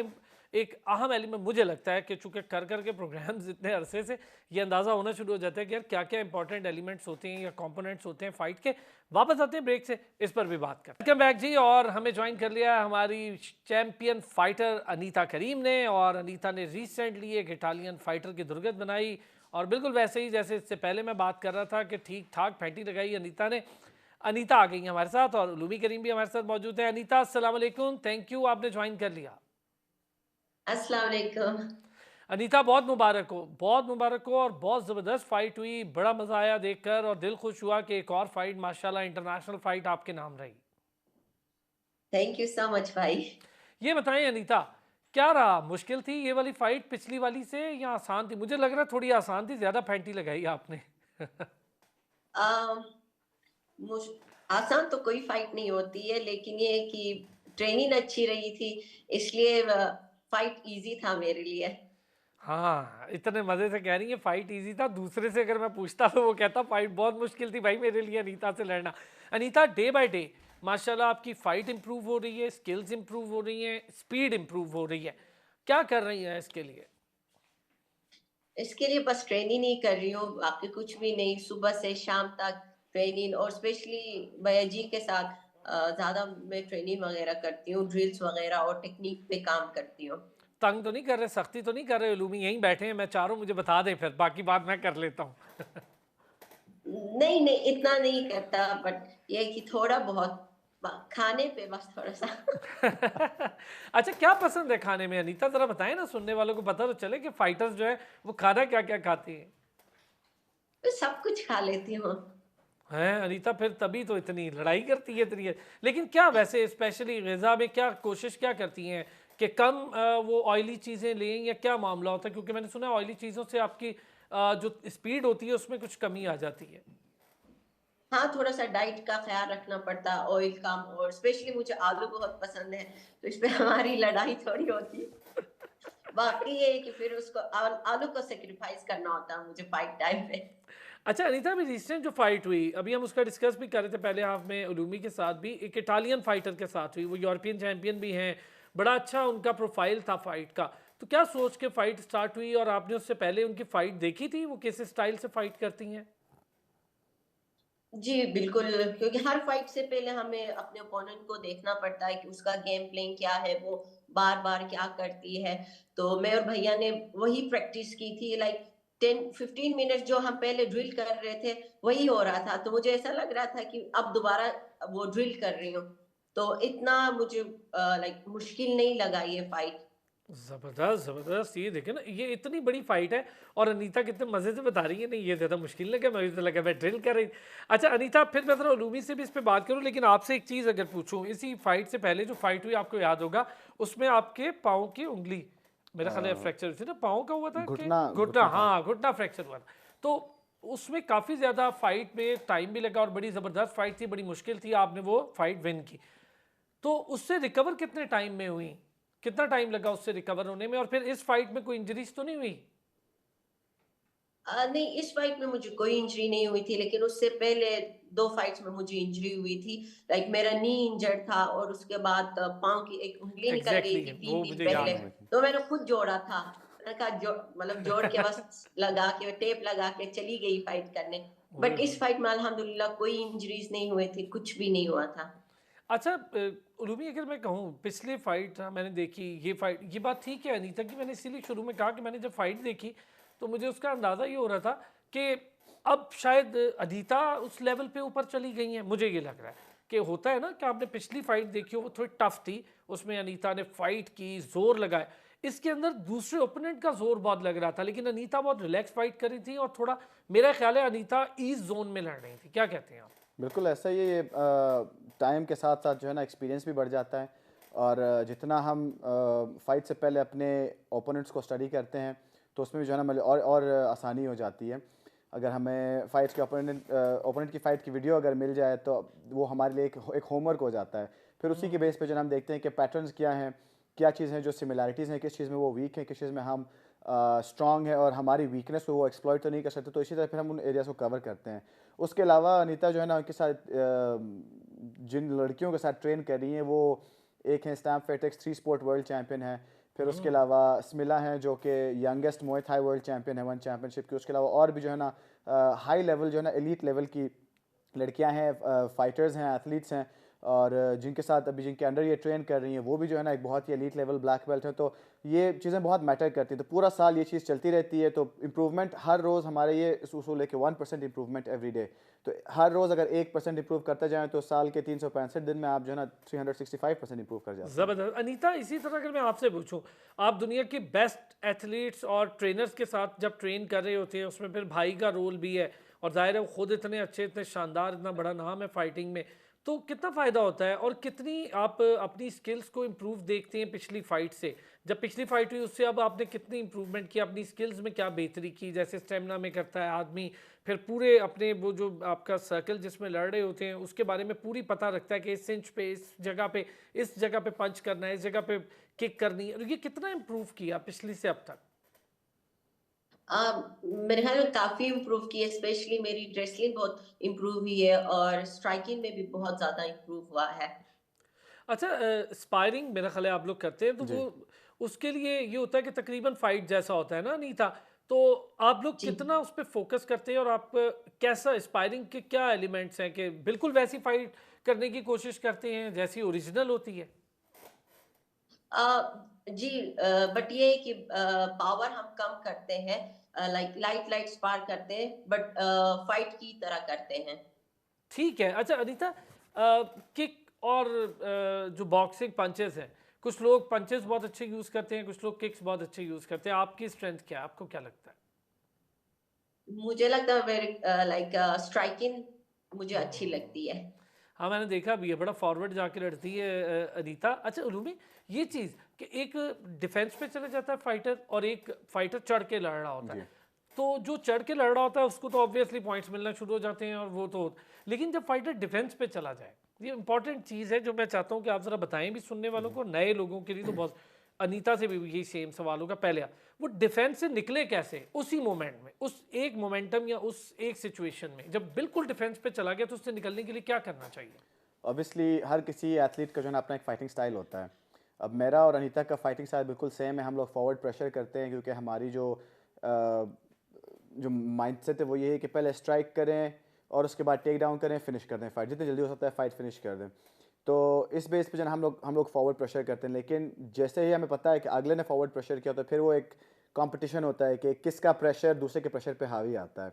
एक अहम एलिमेंट मुझे लगता है कि चूंकि कर करके प्रोग्राम्स इतने अरसे से ये अंदाज़ा होना शुरू हो जाता है कि यार क्या क्या इंपॉर्टेंट एलिमेंट्स होते हैं या कंपोनेंट्स होते हैं फाइट के। वापस आते हैं ब्रेक से, इस पर भी बात करते हैं। वेलकम बैक जी, और हमें ज्वाइन कर लिया हमारी चैंपियन फाइटर अनीता करीम ने, और अनीता ने रिसेंटली एक इटालियन फाइटर की दुर्गत बनाई, और बिल्कुल वैसे ही जैसे इससे पहले मैं बात कर रहा था कि ठीक ठाक फैंटी लगाई अनीता ने। अनीता आ गई है हमारे साथ और लूबी करीम भी हमारे साथ मौजूद है। अनीता अस्सलाम वालेकुम, थैंक यू आपने ज्वाइन कर लिया। अस्सलाम वालेकुम। अनीता बहुत मुबारक हो और बहुत ज़बरदस्त फाइट हुई, बड़ा मज़ा आया देखकर और दिल खुश हुआ कि एक और फाइट माशाल्लाह इंटरनेशनल फाइट आपके नाम रही। थैंक यू सो मच भाई। ये बताएं अनीता, क्या रहा, मुश्किल थी ये वाली फाइट पिछली वाली से या आसान थी? मुझे लग रहा है थोड़ी आसान थी, ज़्यादा फैंटी लगाई आपने। अम, मुश- आसान तो कोई फाइट नहीं होती है, लेकिन ये है कि ट्रेनिंग अच्छी रही थी, इसलिए फाइट इजी था मेरे लिए। हाँ, इतने मज़े से कह रही है फाइट इजी था, दूसरे से अगर मैं पूछता तो वो कहता फाइट बहुत मुश्किल थी भाई मेरे लिए अनीता से लड़ना। अनीता, डे बाय डे माशाल्लाह आपकी फाइट इंप्रूव हो रही है, स्किल्स इंप्रूव हो रही हैं, स्पीड इंप्रूव हो रही है, क्या कर रही हैं इसके लिए? इसके लिए बस ट्रेनिंग ही कर रही हूँ, बाकी कुछ भी नहीं। सुबह से शाम तक ट्रेनिंग, और स्पेशली भैया जी के साथ ज्यादा मैं ट्रेनिंग वगैरह करती हूँ, ड्रिल्स वगैरह और टेक्निक पे काम करती हूँ। तंग तो नहीं कर रहे, सख्ती तो नहीं कर रहे? उलूमी यहीं बैठे हैं, मैं चारों, मुझे बता दें फिर बाकी बात मैं कर लेता हूँ। नहीं नहीं, इतना नहीं करता, बट ये है कि थोड़ा बहुत खाने पे बस थोड़ा सा। अच्छा, क्या पसंद है खाने में अनीता, जरा बताएं ना, सुनने वालों को पता तो चले कि फाइटर्स जो है वो खाना क्या क्या खाती हैं। मैं सब कुछ खा लेती हूँ। हैं अनीता, फिर तभी तो इतनी लड़ाई करती है इतनी है। लेकिन क्या वैसे स्पेशली ग़िज़ा में क्या कोशिश क्या करती हैं कि कम वो ऑयली चीज़ें लें, या क्या मामला होता है? क्योंकि मैंने सुना है ऑयली चीज़ों से आपकी जो स्पीड होती है उसमें कुछ कमी आ जाती है। हाँ, थोड़ा सा डाइट का ख्याल रखना पड़ता है, ऑयल कम, और स्पेशली मुझे आलू बहुत पसंद है, तो इस पे हमारी लड़ाई थोड़ी होती है। बाकी ये है कि फिर उसको आलू को सेक्रीफाइस करना होता है मुझे फाइट टाइम पे। अच्छा अनीता, अभी रिसेंट जो फाइट हुई, अभी हम उसका डिस्कस भी कर रहे थे पहले हाफ में, उलूमी के साथ भी, एक इटालियन फाइटर के साथ हुई, वो यूरोपियन चैंपियन भी हैं, बड़ा अच्छा उनका प्रोफाइल था फाइट का। तो क्या सोच के फाइट स्टार्ट हुई, और आपने उससे पहले उनकी फाइट देखी थी, वो किस स्टाइल से फाइट करती हैं? जी, बिल्कुल, क्योंकि हर फाइट से पहले हमें अपने ओपोनेंट को देखना पड़ता है कि उसका गेम प्लान क्या है, वो बार-बार क्या करती है। तो मैं और भैया ने वही प्रैक्टिस की थी, लाइक 10-15 मिनट्स जो हम पहले ड्रिल कर रहे थे, वही हो रहा था। तो मुझे ऐसा लग रहा था कि अब दोबारा वो ड्रिल कर रही हूँ। तो इतना मुझे लाइक मुश्किल नहीं लगा ये फाइट। जबरदस्त जबरदस्त, ये देखे ना, ये इतनी बड़ी फाइट है और अनीता कितने मजे से बता रही है, नहीं ये ज्यादा मुश्किल लगा, मैं तो लगा मैं ड्रिल कर रही। अच्छा अनीता, फिर मैं जरा उलूमी से भी इस पे बात करूं, लेकिन आपसे एक चीज अगर पूछूं, इसी फाइट से पहले जो फाइट हुई आपको याद होगा, उसमें आपके पाँव की उंगली, मेरा ख्याल है फ्रैक्चर हुई थी ना, पाँव का हुआ था कि घुटना घुटना? घुटना था। हाँ, घुटना फ्रैक्चर हुआ था। तो उसमें काफ़ी ज़्यादा फाइट में टाइम भी लगा और बड़ी ज़बरदस्त फाइट थी, बड़ी मुश्किल थी, आपने वो फाइट विन की। तो उससे रिकवर कितने टाइम में हुई, कितना टाइम लगा उससे रिकवर होने में, और फिर इस फाइट में कोई इंजरीज तो नहीं हुई? नहीं, इस फाइट में मुझे कोई इंजरी नहीं हुई थी, लेकिन उससे पहले 2 फाइट्स में मुझे इंजरी हुई थी। लाइक मेरा नी इंजर्ड था, और उसके बाद पाँव की एक उँगली निकल गई एग्जैक्टली थी exactly, 3 वो दिन मुझे पहले, याद हाँ है। हुई थी। तो मैंने खुद जोड़ा था। मैंने कहा मतलब जोड़ के बस लगा के टेप लगा के चली गई फाइट करने। ओए बट इस होए। फाइट में अल्हम्दुलिल्लाह कोई इंजरीज नहीं हुए थे, कुछ भी नहीं हुआ था। अच्छा उलूमी, अगर मैं कहूँ पिछले फाइट मैंने देखी, ये फाइट, ये बात थी कि अनीता की, मैंने इसीलिए शुरू में कहा कि मैंने जब फाइट देखी तो मुझे उसका अंदाज़ा ये हो रहा था कि अब शायद अनीता उस लेवल पे ऊपर चली गई हैं, मुझे ये लग रहा है कि होता है ना कि आपने पिछली फाइट देखी हो, वो थोड़ी टफ थी, उसमें अनीता ने फाइट की, जोर लगाया, इसके अंदर दूसरे ओपोनेंट का जोर बहुत लग रहा था, लेकिन अनीता बहुत रिलैक्स फाइट कर रही थी और थोड़ा, मेरा ख्याल है अनीता ईज जोन में लड़ रही थी, क्या कहते हैं आप? बिल्कुल ऐसा ही है, ये टाइम के साथ साथ जो है ना एक्सपीरियंस भी बढ़ जाता है। और जितना हम फाइट से पहले अपने ओपोनेंट्स को स्टडी करते हैं तो उसमें भी जो है ना मतलब और आसानी हो जाती है। अगर हमें फाइट्स के ओपोनेंट की फ़ाइट की वीडियो अगर मिल जाए तो वो हमारे लिए एक होमवर्क हो जाता है। फिर उसी के बेस पे जो है ना हम देखते हैं कि पैटर्न्स क्या हैं, क्या चीज़ हैं जो सिमिलैरिटीज़ हैं, किस चीज़ में वो वीक है, किस चीज़ में हम स्ट्रॉन्ग है और हमारी वीकनेस को वो एक्सप्लॉइट तो नहीं कर सकते। तो इसी तरह फिर हम उन एरियाज़ को कवर करते हैं। उसके अलावा अनीता जो है ना उनके साथ जिन लड़कियों के साथ ट्रेन कर रही हैं, वो एक हैं स्टैम्प फेटेक्स 3 स्पोर्ट वर्ल्ड चैम्पियन है। फिर उसके अलावा स्मिला हैं जो कि यंगेस्ट मुए थाई वर्ल्ड चैम्पियन है 1 चैम्पियनशिप की। उसके अलावा और भी जो है ना हाई लेवल जो है ना एलीट लेवल की लड़कियां हैं, फाइटर्स हैं, एथलीट्स हैं। और जिनके साथ अभी जिनके अंडर ये ट्रेन कर रही हैं वो भी जो है ना एक बहुत ही एलीट लेवल ब्लैक बेल्ट है, तो ये चीज़ें बहुत मैटर करती हैं। तो पूरा साल ये चीज़ चलती रहती है, तो इम्प्रूवमेंट हर रोज़ हमारे ये उसूल है कि 1% इम्प्रूवमेंट एवरी डे। तो हर रोज़ अगर 1% इम्प्रूव करते जाएँ तो साल के 365 दिन में आप जो है ना 365% इम्प्रूव कर जाते हैं। ज़बरदस्त। अनीता, इसी तरह अगर मैं आपसे पूछूं, आप दुनिया के बेस्ट एथलीट्स और ट्रेनर्स के साथ जब ट्रेन कर रहे होते हैं, उसमें फिर भाई का रोल भी है और जाहिर है वो खुद इतने अच्छे, इतने शानदार, इतना बड़ा नाम है फाइटिंग में, तो कितना फ़ायदा होता है और कितनी आप अपनी स्किल्स को इम्प्रूव देखते हैं पिछली फ़ाइट से? जब पिछली फ़ाइट हुई उससे अब आपने कितनी इम्प्रूवमेंट की, अपनी स्किल्स में क्या बेहतरी की? जैसे स्टेमिना में करता है आदमी, फिर पूरे अपने वो जो आपका सर्कल जिसमें लड़ रहे होते हैं उसके बारे में पूरी पता रखता है कि इस इंच पे, इस जगह पे पंच करना है, इस जगह पे किक करनी है, और ये कितना इम्प्रूव किया पिछली से अब तक? मेरे ख्याल में काफी इम्प्रूव की है, स्पेशली मेरी रेसलिंग बहुत इम्प्रूव हुई है और स्ट्राइकिंग में भी बहुत ज्यादा इम्प्रूव हुआ है। अच्छा, स्पायरिंग मेरा ख्याल है आप लोग करते हैं, तो जी। वो उसके लिए ये होता है कि तकरीबन फाइट जैसा होता है ना नीता, तो आप लोग जी। कितना उस पर फोकस करते हैं और आप कैसा स्पायरिंग के क्या एलिमेंट्स हैं कि बिल्कुल वैसी फाइट करने की कोशिश करते हैं जैसी ओरिजिनल होती है? जी, बट ये है कि पावर हम कम करते हैं, लाइक लाइट लाइट स्पार करते हैं, बट फाइट की तरह करते हैं। ठीक है। अच्छा अनीता, किक और जो बॉक्सिंग पंचेस हैं, कुछ लोग पंचेस बहुत अच्छे यूज़ करते हैं, कुछ लोग किक्स बहुत अच्छे यूज़ करते हैं, आपकी स्ट्रेंथ क्या है, आपको क्या लगता है? मुझे लगता है मेरी लाइक स्ट्राइकिंग मुझे अच्छी लगती है। हाँ, मैंने देखा भी है, बड़ा फॉरवर्ड जाके लड़ती है अनीता। अच्छा उर्मी, ये चीज़ कि एक डिफेंस पे चले जाता है फाइटर और एक फाइटर चढ़ के लड़ रहा होता जी। है, तो जो चढ़ के लड़ रहा होता है उसको तो ऑब्वियसली पॉइंट्स मिलना शुरू हो जाते हैं और वो तो, लेकिन जब फाइटर डिफेंस पे चला जाए, ये इंपॉर्टेंट चीज़ है जो मैं चाहता हूँ कि आप ज़रा बताएं भी सुनने वालों को, नए लोगों के लिए तो बहुत। अनीता से भी यही सेम सवाल होगा। पहले वो डिफेंस से निकले कैसे उसी मोमेंट में, उस एक मोमेंटम या उस एक सिचुएशन में जब बिल्कुल डिफेंस पे चला गया, तो उससे निकलने के लिए क्या करना चाहिए? ऑब्वियसली हर किसी एथलीट का जो है ना अपना एक फाइटिंग स्टाइल होता है। अब मेरा और अनीता का फाइटिंग स्टाइल बिल्कुल सेम है। हम लोग फॉरवर्ड प्रेशर करते हैं क्योंकि हमारी जो माइंडसेट है वो ये है कि पहले स्ट्राइक करें और उसके बाद टेक डाउन करें, फिनिश कर दें फाइट, जितनी जल्दी हो सकता है फाइट फिनिश कर दें। तो इस बेस पे जो है ना हम लोग फॉरवर्ड प्रेशर करते हैं, लेकिन जैसे ही हमें पता है कि अगले ने फॉरवर्ड प्रेशर किया तो फिर वो एक कंपटीशन होता है कि किसका प्रेशर दूसरे के प्रेशर पे हावी आता है।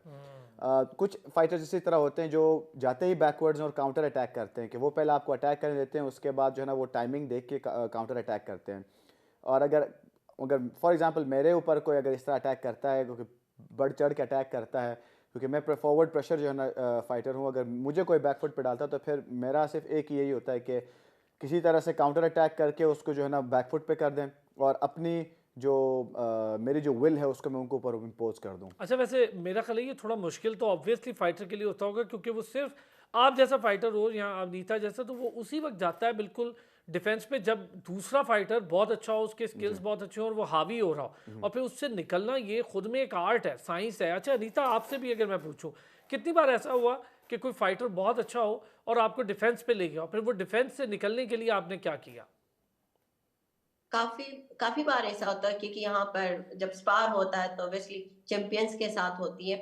कुछ फाइटर्स इसी तरह होते हैं जो जाते ही बैकवर्ड्स और काउंटर अटैक करते हैं कि वो पहले आपको अटैक करने देते हैं, उसके बाद जो है ना वो टाइमिंग देख के काउंटर अटैक करते हैं। और अगर अगर फॉर एग्जांपल मेरे ऊपर कोई अगर इस तरह अटैक करता है, क्योंकि बढ़ चढ़ के अटैक करता है, क्योंकि मैं फॉरवर्ड प्रेशर जो है ना फाइटर हूँ, अगर मुझे कोई बैकफुट पे डालता है तो फिर मेरा सिर्फ एक यही होता है कि किसी तरह से काउंटर अटैक करके उसको जो है ना बैकफुट पे कर दें और अपनी जो मेरी जो विल है उसको मैं उनके ऊपर इम्पोज कर दूं। अच्छा, वैसे मेरा ख्याल है ये थोड़ा मुश्किल तो ऑब्वियसली फाइटर के लिए होता होगा, क्योंकि वो सिर्फ आप जैसा फाइटर हो या अनीता जैसा, तो वो उसी वक्त जाता है बिल्कुल डिफेंस पे जब दूसरा फाइटर बहुत अच्छा हो, उसके स्किल्स बहुत अच्छे हो और वो हावी हो रहा हो, और फिर उससे निकलना ये खुद में एक आर्ट है, साइंस है। अच्छा अनीता, आपसे भी अगर मैं पूछूं, कितनी बार ऐसा हुआ कि कोई फाइटर बहुत अच्छा हो और आपको डिफेंस पे ले गया, और फिर वो डिफेंस से निकलने के लिए आपने क्या किया? काफी काफी बार ऐसा होता है, क्योंकि यहाँ पर जब स्पार होता है तो ऑब्वियसली चैंपियंस के साथ होती है।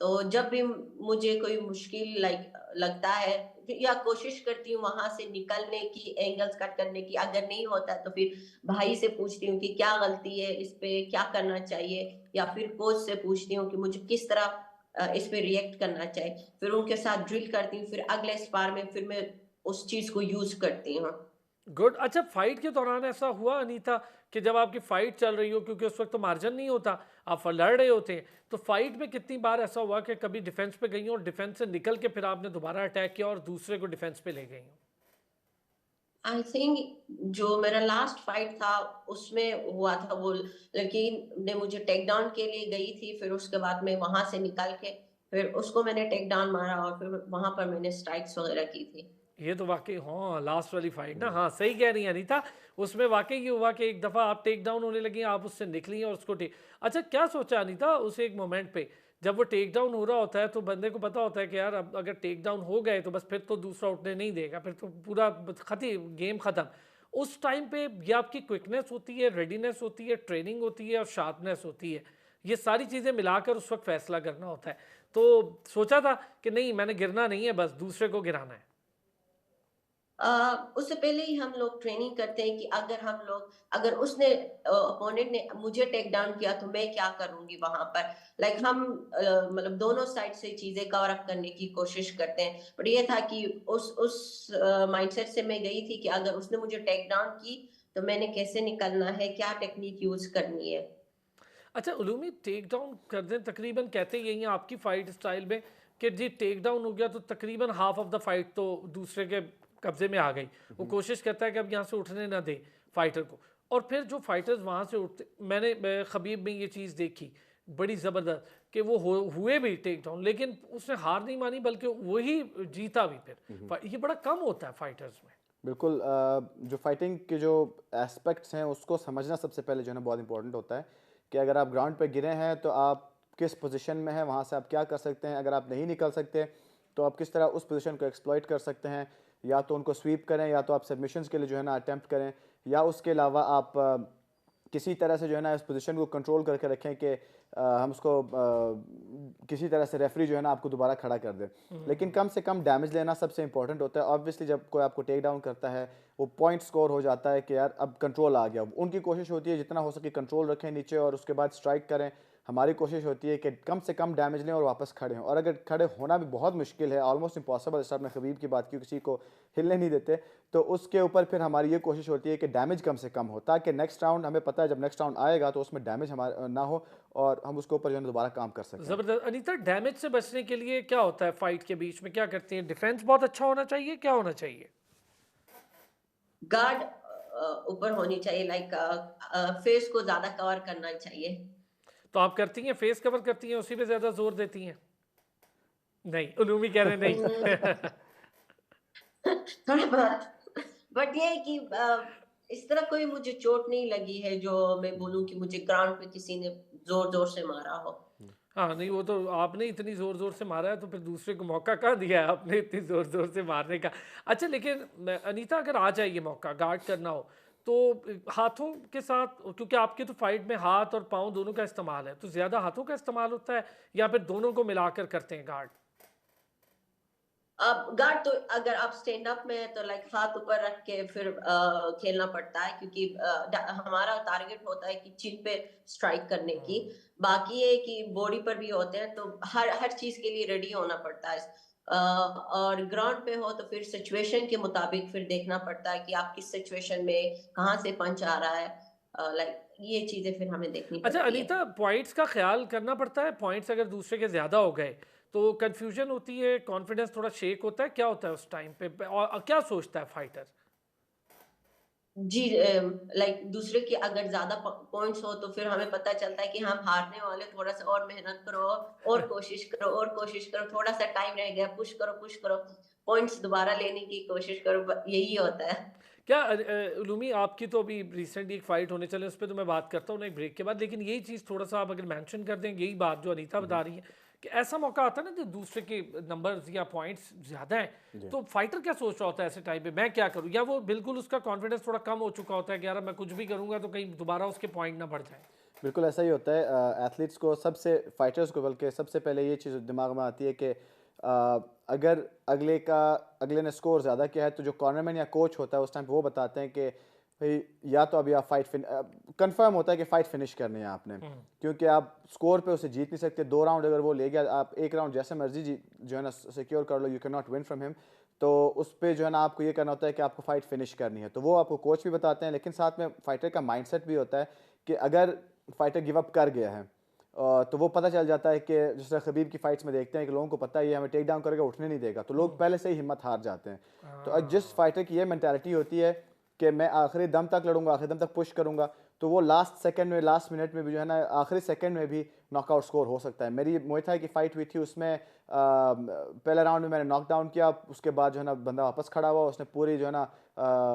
तो जब भी मुझे कोई मुश्किल लाइक लगता है या कोशिश करती हूँ वहां से निकलने की, एंगल्स कट करने की, अगर नहीं होता है तो फिर भाई से पूछती हूँ कि क्या गलती है, इस पे क्या करना चाहिए, या फिर कोच से पूछती हूँ कि मुझे किस तरह इस पे रिएक्ट करना चाहिए। फिर उनके साथ ड्रिल करती हूँ, फिर अगले स्पार में फिर मैं उस चीज को यूज करती हूँ। गुड। अच्छा, फाइट के दौरान ऐसा हुआ अनीता कि जब आपकी फाइट चल रही हो, क्योंकि उस वक्त तो मार्जिन नहीं होता, आप लड़ रहे होते हैं, तो फाइट में कितनी बार ऐसा हुआ कि कभी डिफेंस पे गई हो और डिफेंस से निकल के फिर आपने दोबारा अटैक किया और दूसरे को डिफेंस पे ले गई हो? आई थिंक जो मेरा लास्ट फाइट था उसमें हुआ था वो लड़की ने मुझे टेक डाउन के लिए गई थी, फिर उसके बाद में वहां से निकल के फिर उसको मैंने टेक डाउन मारा और फिर वहां पर मैंने स्ट्राइक्स वगैरह की थी। ये तो वाकई, हाँ, लास्ट वाली फाइट ना, हाँ सही कह रही है अनीता, उसमें वाकई ये हुआ कि एक दफ़ा आप टेक डाउन होने लगी, आप उससे निकली और उसको टेक। अच्छा, क्या सोचा अनीता उस एक मोमेंट पे जब वो टेक डाउन हो रहा होता है, तो बंदे को पता होता है कि यार अब अगर टेक डाउन हो गए तो बस फिर तो दूसरा उठने नहीं देगा, फिर तो पूरा खत्म, गेम ख़त्म। उस टाइम पे ये आपकी क्विकनेस होती है, रेडीनेस होती है, ट्रेनिंग होती है और शार्पनेस होती है, ये सारी चीज़ें मिलाकर उस वक्त फैसला करना होता है। तो सोचा था कि नहीं, मैंने गिरना नहीं है, बस दूसरे को गिराना है? उससे पहले ही हम लोग ट्रेनिंग करते हैं कि अगर उसने अपोनेंट ने मुझे टेक डाउन किया तो मैं क्या करूंगी वहां पर। लाइक हम मतलब दोनों साइड से चीजें कवर अप करने की कोशिश करते हैं। बट ये था कि उस माइंडसेट से मैं गई थी कि अगर उसने मुझे टेक डाउन की तो मैंने कैसे निकलना है, क्या टेक्निक यूज करनी है। अच्छा उलूमी, टेक डाउन कर दें, तकरीबन कहते यही हैं आपकी फ़ाइट स्टाइल में कि जी टेक डाउन हो गया तो तकरीबन हाफ ऑफ द फाइट तो दूसरे के कब्जे में आ गई। वो कोशिश करता है कि अब यहाँ से उठने ना दे फाइटर को। और फिर जो फाइटर्स वहाँ से उठते, मैंने खबीब में ये चीज़ देखी बड़ी ज़बरदस्त कि वो हुए भी टेक डाउन, लेकिन उसने हार नहीं मानी बल्कि वही जीता भी। फिर ये बड़ा कम होता है फाइटर्स में। बिल्कुल, जो फाइटिंग के जो एस्पेक्ट्स हैं उसको समझना सबसे पहले जो है ना बहुत इंपॉर्टेंट होता है कि अगर आप ग्राउंड पे गिरे हैं तो आप किस पोजीशन में हैं, वहाँ से आप क्या कर सकते हैं। अगर आप नहीं निकल सकते तो आप किस तरह उस पोजीशन को एक्सप्लॉइट कर सकते हैं। या तो उनको स्वीप करें, या तो आप सबमिशंस के लिए जो है ना अटेम्प्ट करें, या उसके अलावा आप किसी तरह से जो है ना इस पोजीशन को कंट्रोल करके रखें कि हम उसको किसी तरह से रेफरी जो है ना आपको दोबारा खड़ा कर दे। लेकिन कम से कम डैमेज लेना सबसे इंपॉर्टेंट होता है। ऑब्वियसली जब कोई आपको टेक डाउन करता है वो पॉइंट स्कोर हो जाता है कि यार अब कंट्रोल आ गया। उनकी कोशिश होती है जितना हो सके कंट्रोल रखें नीचे और उसके बाद स्ट्राइक करें। हमारी कोशिश होती है कि कम से कम डैमेज लें और वापस खड़े हों। और अगर खड़े होना भी बहुत मुश्किल है, ऑलमोस्ट इम्पॉसिबल, जैसे आपने खबीब की बात की, किसी को हिलने नहीं देते, तो उसके ऊपर फिर हमारी ये कोशिश होती है कि डैमेज कम से कम हो, ताकि नेक्स्ट राउंड, हमें पता है जब नेक्स्ट राउंड आएगा तो उसमें डैमेज हमारा ना हो और हम उसके ऊपर जो है दोबारा काम कर सकें। ज़बरदस्त। अनीता, डैमेज से बचने के लिए क्या होता है फाइट के बीच में, क्या करती हैं? डिफेंस बहुत अच्छा होना चाहिए, क्या होना चाहिए? गार्ड ऊपर होनी चाहिए। लाइक फेस को ज्यादा कवर करना चाहिए। तो आप करती हैं, फेस कवर करती हैं, उसी पे ज़्यादा जोर देती हैं? नहीं, उलूमी कह रहे हैं हम्म, नहीं। थोड़ा बहुत। बट ये है कि इस तरह कोई मुझे चोट नहीं लगी है जो मैं बोलूं कि मुझे ग्राउंड पे किसी ने जोर जोर से मारा हो। हाँ नहीं, वो तो आपने इतनी ज़ोर ज़ोर से मारा है तो फिर दूसरे को मौका कहाँ दिया है आपने इतनी ज़ोर ज़ोर से मारने का। अच्छा लेकिन अनीता, अगर आ जाए ये मौका गार्ड करना हो तो हाथों के साथ, क्योंकि आपके तो फाइट में हाथ और पाँव दोनों का इस्तेमाल है, तो ज़्यादा हाथों का इस्तेमाल होता है या फिर दोनों को मिलाकर करते हैं गार्ड? अब गार्ड तो अगर आप स्टैंड अप में है तो लाइक हाथ ऊपर रख के फिर खेलना पड़ता है, क्योंकि हमारा टारगेट होता है कि चिन पे स्ट्राइक करने की। बाकी ये कि बॉडी पर भी होते हैं तो हर हर चीज के लिए रेडी होना पड़ता है। और ग्राउंड पे हो तो फिर सिचुएशन के मुताबिक फिर देखना पड़ता है कि आप किस सिचुएशन में कहाँ से पंच आ रहा है। लाइक ये चीजें फिर हमें देखनी अच्छा पड़ती है। अनीता, पॉइंट्स का ख्याल करना पड़ता है? पॉइंट्स अगर दूसरे के ज़्यादा हो गए तो कंफ्यूजन होती है, कॉन्फिडेंस थोड़ा शेक होता है, क्या होता है उस टाइम पे और क्या सोचता है फाइटर? जी, लाइक दूसरे के अगर ज्यादा पॉइंट्स हो तो फिर हमें पता चलता है कि हम हारने वाले, थोड़ा सा और मेहनत करो, और कोशिश करो, और कोशिश करो, थोड़ा सा टाइम रह गया, पुश करो, पॉइंट्स दोबारा लेने की कोशिश करो। यही होता है। क्या उलूमी, आपकी तो अभी रिसेंटली एक फाइट होने चले, उस पर तो मैं बात करता हूँ ना एक ब्रेक के बाद, लेकिन यही चीज़ थोड़ा सा आप अगर मेंशन कर दें, यही बात जो अनीता बता रही है कि ऐसा मौका आता है ना जो दूसरे के नंबर्स या पॉइंट्स ज़्यादा हैं, तो फाइटर क्या सोच रहा होता है ऐसे टाइम पे, मैं क्या करूँ? या वो बिल्कुल उसका कॉन्फिडेंस थोड़ा कम हो चुका होता है कि यार मैं कुछ भी करूँगा तो कहीं दोबारा उसके पॉइंट ना बढ़ जाए? बिल्कुल ऐसा ही होता है। एथलीट्स को सबसे, फाइटर्स को बल्कि सबसे पहले ये चीज़ दिमाग में आती है कि अगर अगले ने स्कोर ज़्यादा किया है तो जो कॉर्नरमैन या कोच होता है उस टाइम पे वो बताते हैं कि भाई या तो अभी आप कंफर्म होता है कि फ़ाइट फिनिश करनी है आपने, क्योंकि आप स्कोर पे उसे जीत नहीं सकते। 2 राउंड अगर वो ले गया, आप एक राउंड जैसे मर्जी जो है ना सिक्योर कर लो, you can not win from him. तो उस पर जो है ना आपको ये करना होता है कि आपको फ़ाइट फिनिश करनी है। तो वो आपको कोच भी बताते हैं, लेकिन साथ में फ़ाइटर का माइंडसेट भी होता है कि अगर फाइटर गिव अप कर गया है तो वो पता चल जाता है कि जिस तरह खबीब की फाइट्स में देखते हैं कि लोगों को पता है ये हमें टेक डाउन करके उठने नहीं देगा, तो लोग पहले से ही हिम्मत हार जाते हैं। तो जिस फाइटर की ये मेंटालिटी होती है कि मैं आखिरी दम तक लड़ूंगा, आखिरी दम तक पुश करूंगा, तो वो लास्ट सेकंड में, लास्ट मिनट में भी जो है ना आखिरी सेकंड में भी नॉकआउट स्कोर हो सकता है। मेरी मुआय थाई की फाइट हुई थी, उसमें पहले राउंड में मैंने नॉकडाउन किया, उसके बाद जो है ना बंदा वापस खड़ा हुआ, उसने पूरी जो है ना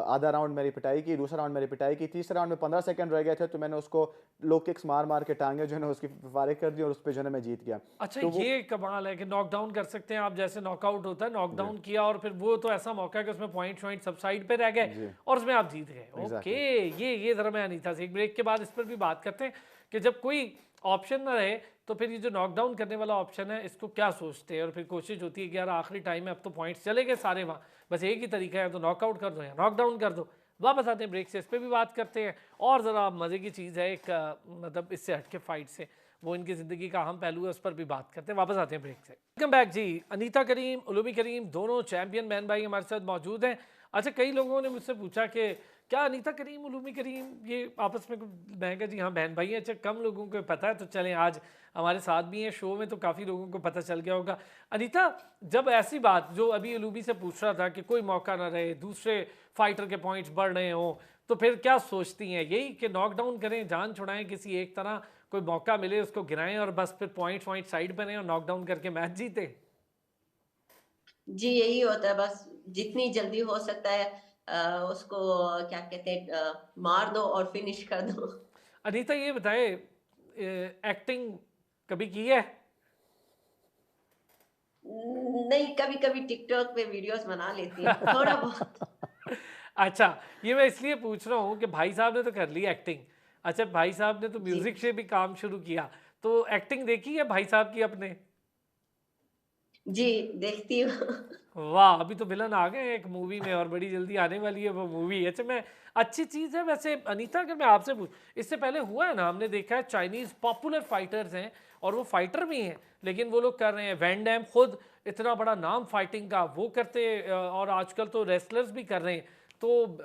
आधा राउंड मेरी पिटाई की, दूसरा राउंड मेरी पिटाई की, तीसरे राउंड में 15 सेकंड रह गए थे तो मैंने उसको लो किक्स मार मार के टांगे जो है ना उसकी फारिग कर दी और उस पर जो है ना मैं जीत गया। अच्छा, तो वो ये कमाल है कि नॉकडाउन कर सकते हैं आप, जैसे नॉकआउट होता है नॉकडाउन किया और फिर वो तो ऐसा मौका है कि उसमें पॉइंट शॉइंट सब साइड पे रह गए जी और उसमें आप जीत गए। Okay, exactly. ये ज़रा मैं अनीता से एक ब्रेक के बाद इस पर भी बात करते हैं कि जब कोई ऑप्शन ना रहे तो फिर ये जो नॉकडाउन करने वाला ऑप्शन है इसको क्या सोचते हैं, और फिर कोशिश होती है कि यार आखिरी टाइम में अब तो पॉइंट्स चले गए सारे वहाँ, बस एक ही तरीका है, तो नॉकआउट कर दो या नॉकडाउन कर दो। वापस आते हैं ब्रेक से, इस पर भी बात करते हैं। और ज़रा मज़े की चीज़ है एक मतलब इससे हटके फाइट से, वो इनकी ज़िंदगी का अहम पहलू है, उस पर भी बात करते हैं। वापस आते हैं ब्रेक से। वेलकम बैक जी। अनीता करीम, उलूमी करीम, दोनों चैंपियन बहन भाई हमारे साथ मौजूद हैं। अच्छा, कई लोगों ने मुझसे पूछा कि क्या अनीता करीम, उलूमी करीम ये आपस में, मैं कहा जी हाँ बहन भाई हैं। अच्छा, कम लोगों को पता है, तो चलें आज हमारे साथ भी हैं शो में, तो काफ़ी लोगों को पता चल गया होगा। अनीता, जब ऐसी बात जो अभी उलूमी से पूछ रहा था कि कोई मौका ना रहे, दूसरे फाइटर के पॉइंट्स बढ़ रहे हों, तो फिर क्या सोचती हैं? यही कि नॉकडाउन करें, जान छुड़ाएं किसी एक तरह, कोई मौका मिले उसको गिराएं और बस फिर पॉइंट वॉइंट साइड पर रहें और नॉकडाउन करके मैच जीते? जी, यही होता है बस, जितनी जल्दी हो सकता है उसको क्या कहते हैं मार दो और फिनिश कर दो। अनीता ये बताए, एक्टिंग कभी की है? नहीं, कभी-कभी टिकटॉक पे वीडियोस बना लेती हूँ, थोड़ा बहुत। अच्छा, ये मैं इसलिए पूछ रहा हूँ कि भाई साहब ने तो कर ली एक्टिंग। अच्छा, भाई साहब ने तो जी, म्यूजिक से भी काम शुरू किया, तो एक्टिंग देखी है भाई साहब की अपने? जी, देखती हूँ। वाह, अभी तो विलन आ गए हैं एक मूवी में, और बड़ी जल्दी आने वाली है वो मूवी। अच्छा, मैं अच्छी चीज़ है वैसे अनीता, अगर मैं आपसे पूछ, इससे पहले हुआ है ना, हमने देखा है चाइनीज़ पॉपुलर फाइटर्स हैं और वो फाइटर भी हैं, लेकिन वो लोग कर रहे हैं। वैन डैम खुद इतना बड़ा नाम फाइटिंग का, वो करते और आजकल तो रेसलर्स भी कर रहे हैं। तो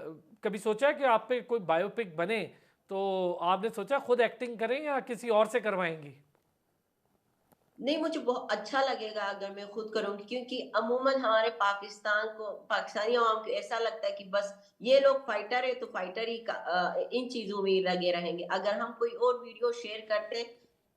कभी सोचा है कि आप पे कोई बायोपिक बने, तो आपने सोचा खुद एक्टिंग करें या किसी और से करवाएंगी? नहीं, मुझे बहुत अच्छा लगेगा अगर मैं खुद करूँगी, क्योंकि अमूमन हमारे पाकिस्तानी अवाम को ऐसा लगता है कि बस ये लोग फाइटर है तो फाइटर ही इन चीज़ों में ही लगे रहेंगे। अगर हम कोई और वीडियो शेयर करते हैं,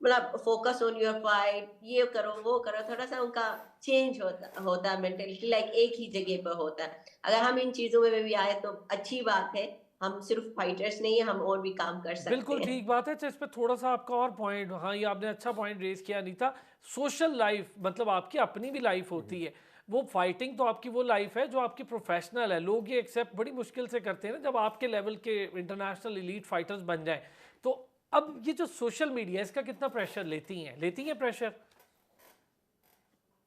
मतलब फोकस ऑन योर फाइट, ये करो, वो करो, थोड़ा-सा उनका चेंज होता है मेंटालिटी, लाइक एक ही जगह पर होता है। अगर हम इन चीज़ों में भी आए तो अच्छी बात है, हम सिर्फ फाइटर्स नहीं है, हम और भी काम कर सकते बिल्कुल हैं। ठीक बात है। अच्छा, इस पे थोड़ा-सा आपका और पॉइंट, हाँ, ये आपने अच्छा पॉइंट रेज़ किया अनीता। सोशल लाइफ़, मतलब आपकी अपनी भी लाइफ़ होती है। वो फाइटिंग तो आपकी वो लाइफ़ है जो आपकी प्रोफ़ेशनल है। लोग ये एक्सेप्ट बड़ी मुश्किल से करते हैं ना, जब आपके लेवल के इंटरनेशनल एलीट फाइटर्स बन जाएँ। तो अब ये जो सोशल मीडिया है, इसका कितना प्रेशर लेती हैं? लेती हैं प्रेशर?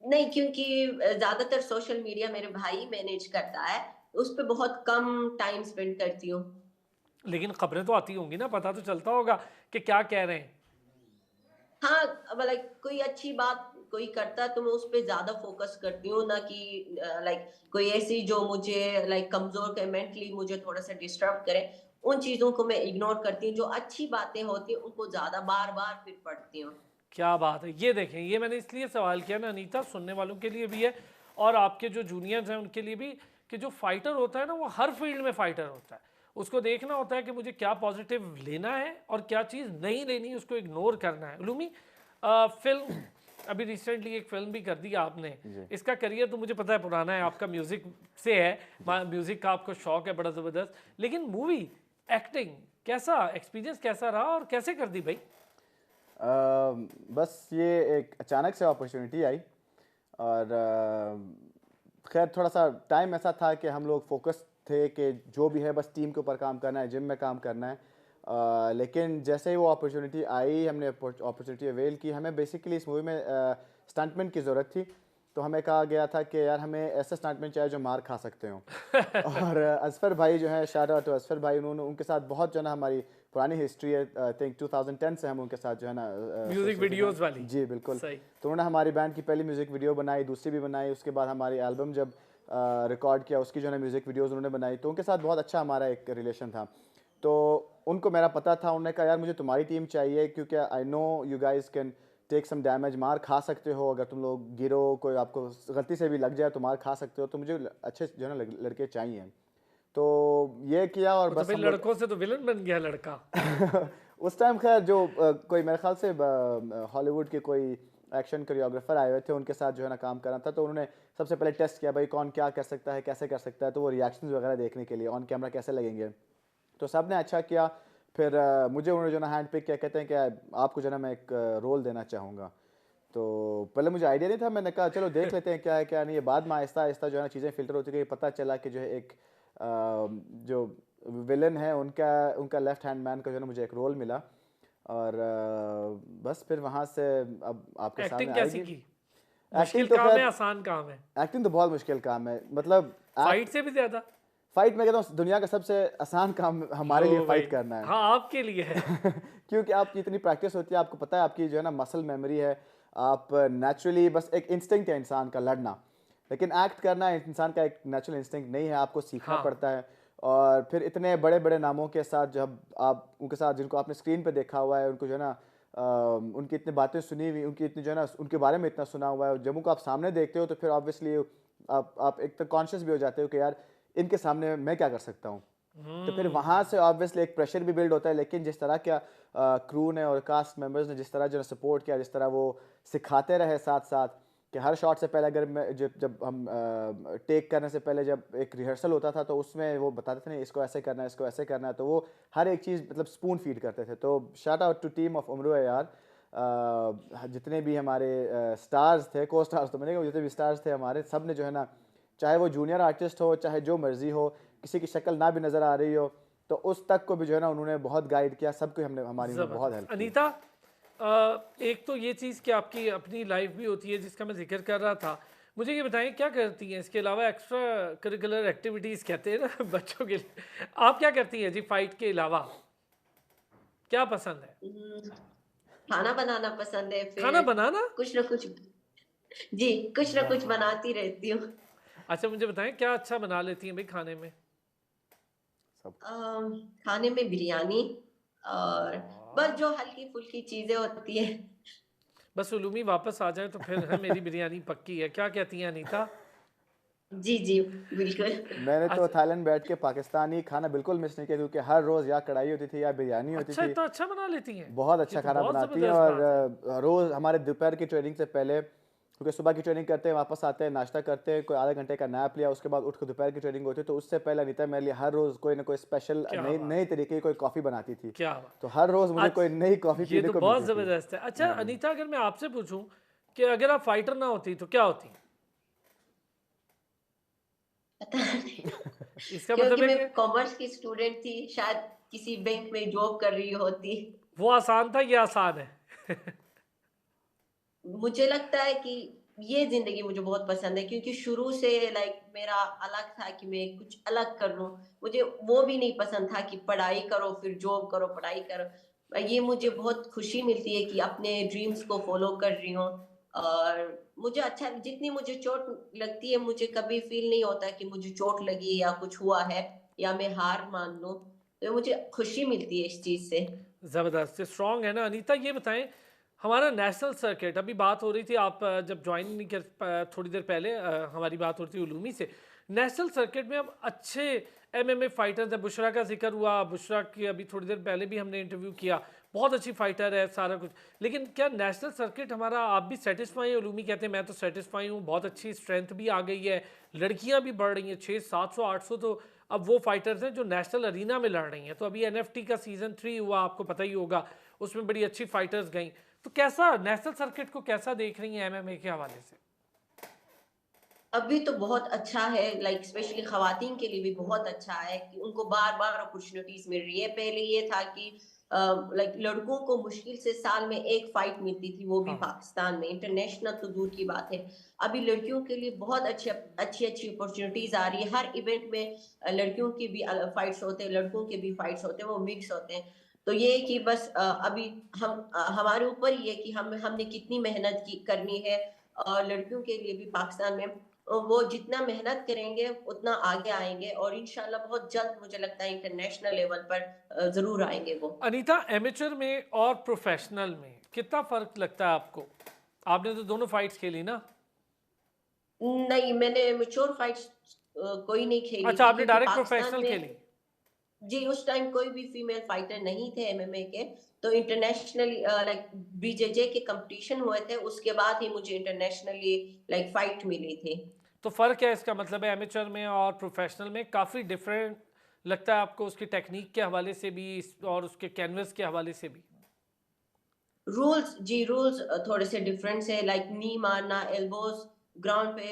नहीं, क्योंकि ज़्यादातर सोशल मीडिया मेरे भाई मैनेज करता है, उस पे बहुत कम टाइम स्पेंड करती हूँ। लेकिन खबरें तो आती होंगी ना, पता तो चलता होगा कि क्या कह रहे हैं? हाँ, अब लाइक कोई अच्छी बात कोई करता है तो मैं उस पे ज़्यादा फ़ोकस करती हूँ, ना कि लाइक कोई ऐसी जो मुझे लाइक कमज़ोर करे, मेंटली मुझे थोड़ा-सा डिस्टर्ब करे, उन चीज़ों को मैं इग्नोर करती हूँ। जो अच्छी बातें होती हैं, उनको ज़्यादा बार-बार फिर पढ़ती हूँ। क्या बात है! ये देखें, ये मैंने इसलिए सवाल किया ना अनीता, सुनने वालों के लिए भी है और आपके जो जूनियर्स हैं उनके लिए भी, कि जो फाइटर होता है ना, वो हर फील्ड में फाइटर होता है। उसको देखना होता है कि मुझे क्या पॉजिटिव लेना है और क्या चीज़ नहीं लेनी, उसको इग्नोर करना है। उलूमी, फ़िल्म अभी रिसेंटली एक फ़िल्म भी कर दी आपने। जी इसका करियर तो मुझे पता है पुराना है, आपका म्यूज़िक से है, म्यूज़िक का आपको शौक है बड़ा ज़बरदस्त। लेकिन मूवी, एक्टिंग, कैसा एक्सपीरियंस कैसा रहा और कैसे कर दी भाई? बस ये एक अचानक से अपॉर्चुनिटी आई और खैर थोड़ा सा टाइम ऐसा था कि हम लोग फोकस थे कि जो भी है बस टीम के ऊपर काम करना है, जिम में काम करना है। लेकिन जैसे ही वो अपॉर्चुनिटी आई, हमने अपॉर्चुनिटी अवेल की। हमें बेसिकली इस मूवी में स्टंटमैन की ज़रूरत थी, तो हमें कहा गया था कि यार हमें ऐसे स्टंटमैन चाहिए जो मार खा सकते हो। और असफर भाई जो है, शाउट आउट टू असफर भाई, उन्होंने उनके साथ बहुत जो है ना हमारी पुरानी हिस्ट्री है। आई थिंक 2010 से हम उनके साथ जो है ना म्यूज़िक एसोसिएटेड वीडियोज़ वाली? हैं। जी बिल्कुल। सही। तो उन्होंने हमारी बैंड की पहली म्यूज़िक वीडियो बनाई, दूसरी भी बनाई, उसके बाद हमारी एल्बम जब रिकॉर्ड किया उसकी जो है ना म्यूज़िक वीडियोज़ उन्होंने बनाई, तो उनके साथ बहुत अच्छा हमारा एक रिलेशन था। तो उनको मेरा पता था, उन्होंने कहा यार मुझे तुम्हारी टीम चाहिए क्योंकि I know you guys can take some damage, मार खा सकते हो, अगर तुम लोग गिरो, कोई आपको गलती से भी लग जाए तो मार खा सकते हो, तो मुझे अच्छे जो है ना लड़के चाहिए। तो ये किया और वो तो बस भाई हम लोग लड़कों से तो विलन बन गया लड़का। उस टाइम खैर जो कोई मेरे ख्याल से हॉलीवुड के कोई एक्शन कोरियोग्राफर आए हुए थे, उनके साथ जो है ना काम करना था, तो उन्होंने सबसे पहले टेस्ट किया भाई कौन क्या कर सकता है, कैसे कर सकता है, तो वो रिएक्शंस वगैरह देखने के लिए ऑन कैमरा कैसे लगेंगे। तो सब ने अच्छा किया। फिर मुझे उन्होंने जो ना हैंड पिक किया, कहते हैं कि आपको जो ना मैं एक रोल देना चाहूँगा। तो पहले मुझे आइडिया नहीं था, मैंने कहा चलो देख लेते हैं क्या है क्या नहीं है। बाद में आहिस्ता आहिस्ता जो है ना चीज़ें फिल्टर होती गई, पता चला कि जो है एक जो विलन है उनका उनका लेफ्ट हैंड मैन का जो है ना मुझे एक रोल मिला। और बस फिर वहाँ से अब आपके एक्टिंग सामने कैसी आएगी। की? मुश्किल एक्टिंग तो काम है, खैर, आसान काम है? एक्टिंग तो बहुत मुश्किल काम है, मतलब फाइट से भी ज्यादा? फाइट में कहता हूँ दुनिया का सबसे आसान काम हमारे लिए लो भाई, फाइट करना है। हाँ आपके लिए है। क्योंकि आपकी इतनी प्रैक्टिस होती है, आपको पता है आपकी जो है ना मसल मेमोरी है, आप नेचुरली बस एक इंस्टिंक्ट है इंसान का लड़ना, लेकिन एक्ट करना इंसान का एक नेचुरल इंस्टिंक्ट नहीं है, आपको सीखना हाँ पड़ता है। और फिर इतने बड़े बड़े नामों के साथ जब आप उनके साथ जिनको आपने स्क्रीन पे देखा हुआ है, उनको जो है ना उनकी इतनी बातें सुनी हुई, उनकी इतनी जो है ना उनके बारे में इतना सुना हुआ है, जब उनको आप सामने देखते हो तो फिर ऑब्वियसली आप एक तो कॉन्शियस भी हो जाते हो कि यार इनके सामने मैं क्या कर सकता हूँ। तो फिर वहाँ से ऑब्वियसली एक प्रेशर भी बिल्ड होता है, लेकिन जिस तरह का क्रू ने और कास्ट मेंबर्स ने जिस तरह जो सपोर्ट किया, जिस तरह वो सिखाते रहे साथ साथ कि हर शॉट से पहले अगर मैं जब हम टेक करने से पहले जब एक रिहर्सल होता था तो उसमें वो बताते थे नहीं इसको ऐसे करना है, इसको ऐसे करना है, तो वो हर एक चीज़ मतलब स्पून फीड करते थे। तो shout out to team of उम्र यार, जितने भी हमारे स्टार्स थे, को स्टार्स तो मैंने कहा, जितने भी स्टार्स थे हमारे, सब ने जो है ना, चाहे वो जूनियर आर्टिस्ट हो, चाहे जो मर्जी हो, किसी की शक्ल ना भी नज़र आ रही हो, तो उस तक को भी जो है ना उन्होंने बहुत गाइड किया, सबको हमने हमारी उन्होंने बहुत जबरदस्त। हेल्प की। अनीता, एक तो ये चीज़ कि आपकी अपनी लाइफ भी होती है जिसका मैं जिक्र कर रहा था, मुझे ये बताएं क्या करती हैं इसके अलावा? एक्स्ट्रा करिकुलर एक्टिविटीज़ कहते हैं ना बच्चों के लिए, आप क्या करती हैं जी फाइट के अलावा? क्या पसंद है? हम्म, खाना बनाना पसंद है, खाना फिर बनाना? कुछ ना कुछ। जी, कुछ ना कुछ वाह, बनाती रहती हूँ। अच्छा मुझे बताएं क्या अच्छा बना लेती हैं भाई खाने में? सब। खाने में बिरयानी, और बस वाह, जो हल्की-फुल्की चीज़ें होती हैं। बस उलूमी वापस आ जाए तो फिर है मेरी बिरयानी पक्की है। क्या कहती हैं अनीता? जी, जी, बिल्कुल। मैंने तो अच्छा, थाईलैंड बैठ के पाकिस्तानी खाना बिल्कुल मिस नहीं किया, क्योंकि हर रोज़ या कढ़ाई होती थी या बिरयानी होती अच्छा थी। इतना अच्छा बना लेती हैं? बहुत ये अच्छा तो खाना बहुत बनाती हैं। ज़बरदस्त और बात है। रोज़ हमारे दोपहर की ट्रेनिंग से पहले, क्योंकि सुबह की ट्रेनिंग करते हैं, वापस आते हैं, नाश्ता करते हैं, कोई आधे घंटे का नैप लिया, उसके बाद उठ के दोपहर की ट्रेनिंग होती है, तो उससे पहले अनीता मेरे लिए हर रोज़ कोई ना कोई स्पेशल क्या नई बात नई है, तरीके की कोई कॉफ़ी बनाती थी। क्या बात। तो हर रोज़ मुझे कोई अच्छा, नई कॉफ़ी ये पीने तो को बहुत मिलती थी। ज़बरदस्त है। अच्छा अनीता, अगर मैं आपसे पूछूं कि अगर आप फाइटर ना होती तो क्या होती? पता नहीं। इसका क्योंकि मतलब है मैं कि कॉमर्स की स्टूडेंट थी, शायद किसी बैंक में जॉब कर रही होती। वो आसान था, ये आसान है। मुझे लगता है कि ये ज़िंदगी मुझे बहुत पसंद है, क्योंकि शुरू से लाइक मेरा अलग था कि मैं कुछ अलग कर लूँ। मुझे वो भी नहीं पसंद था कि पढ़ाई करो, फिर जॉब करो, पढ़ाई करो। ये मुझे बहुत खुशी मिलती है कि अपने ड्रीम्स को फ़ॉलो कर रही हूँ। और मुझे अच्छा, जितनी मुझे चोट लगती है, मुझे कभी फ़ील नहीं होता कि मुझे चोट लगी या कुछ हुआ है या मैं हार मान लूँ। तो मुझे खुशी मिलती है इस चीज़ से। ज़बरदस्त, स्ट्रॉन्ग है ना अनीता। ये बताएं, हमारा नेशनल सर्किट, अभी बात हो रही थी आप जब ज्वाइन नहीं कर थोड़ी देर पहले हमारी बात हो रही थी उलूमी से। नेशनल सर्किट में अब अच्छे एमएमए फाइटर्स हैं। बुशरा का जिक्र हुआ, बुशरा की अभी थोड़ी देर पहले भी हमने इंटरव्यू किया, बहुत अच्छी फाइटर है, सारा कुछ। लेकिन क्या नेशनल सर्किट हमारा, आप भी सेटिस्फाई हैं? उलूमी कहते हैं मैं तो सेटिस्फाई हूँ, बहुत अच्छी स्ट्रेंथ भी आ गई है, लड़कियां भी बढ़ रही हैं, 600-700-800 तो अब वो फाइटर्स हैं जो नेशनल अरीना में लड़ रही हैं। तो अभी एनएफटी का सीजन 3 हुआ, आपको पता ही होगा, उसमें बड़ी अच्छी फाइटर्स गई। तो कैसा नेशनल सर्किट को कैसा देख रही हैं एमएमए के हवाले से? अभी तो बहुत अच्छा है, लाइक स्पेशली खवातीन के लिए भी बहुत अच्छा है कि उनको बार-बार अपॉर्चुनिटीज मिल रही है। पहले ये था कि लाइक लड़कों को मुश्किल से साल में 1 फाइट मिलती थी, वो भी हाँ, पाकिस्तान में, इंटरनेशनल तो दूर की बात है। अभी लड़कियों के लिए बहुत अच्छी-अच्छी अपॉर्चुनिटीज आ रही है। हर इवेंट में लड़कियों की भी फाइट्स होते हैं, लड़कों के भी फाइट्स होते हैं, वो मिक्स होते हैं। तो ये है कि बस अभी हमारे ऊपर ही है कि हमने कितनी मेहनत की करनी है। और लड़कियों के लिए भी पाकिस्तान में वो जितना मेहनत करेंगे उतना आगे आएँगे, और इंशाल्लाह बहुत जल्द मुझे लगता है इंटरनेशनल लेवल पर ज़रूर आएँगे वो। अनीता, एमेचर में और प्रोफेशनल में कितना फर्क लगता है आपको? आपने तो दोनों फाइट्स खेली ना? नहीं, मैंने मैच्योर फाइट्स कोई नहीं खेली अच्छा, थी, आपने क्योंकि डायरेक्ट पाकिस्तान प्रोफेशनल खेली? में जी, उस टाइम कोई भी फीमेल फाइटर नहीं थे एमएमए के। तो इंटरनेशनली लाइक बीजेजे के कॉम्पिटिशन हुए थे, उसके बाद ही मुझे इंटरनेशनली लाइक फाइट मिली थी। तो फ़र्क है, इसका मतलब है एमेचर में और प्रोफेशनल में काफ़ी डिफरेंट लगता है आपको, उसकी टेक्निक के हवाले से भी और उसके कैनवस के हवाले से भी? रूल्स जी, रूल्स थोड़े से डिफरेंट है, लाइक नी मारना, एल्बोज ग्राउंड पे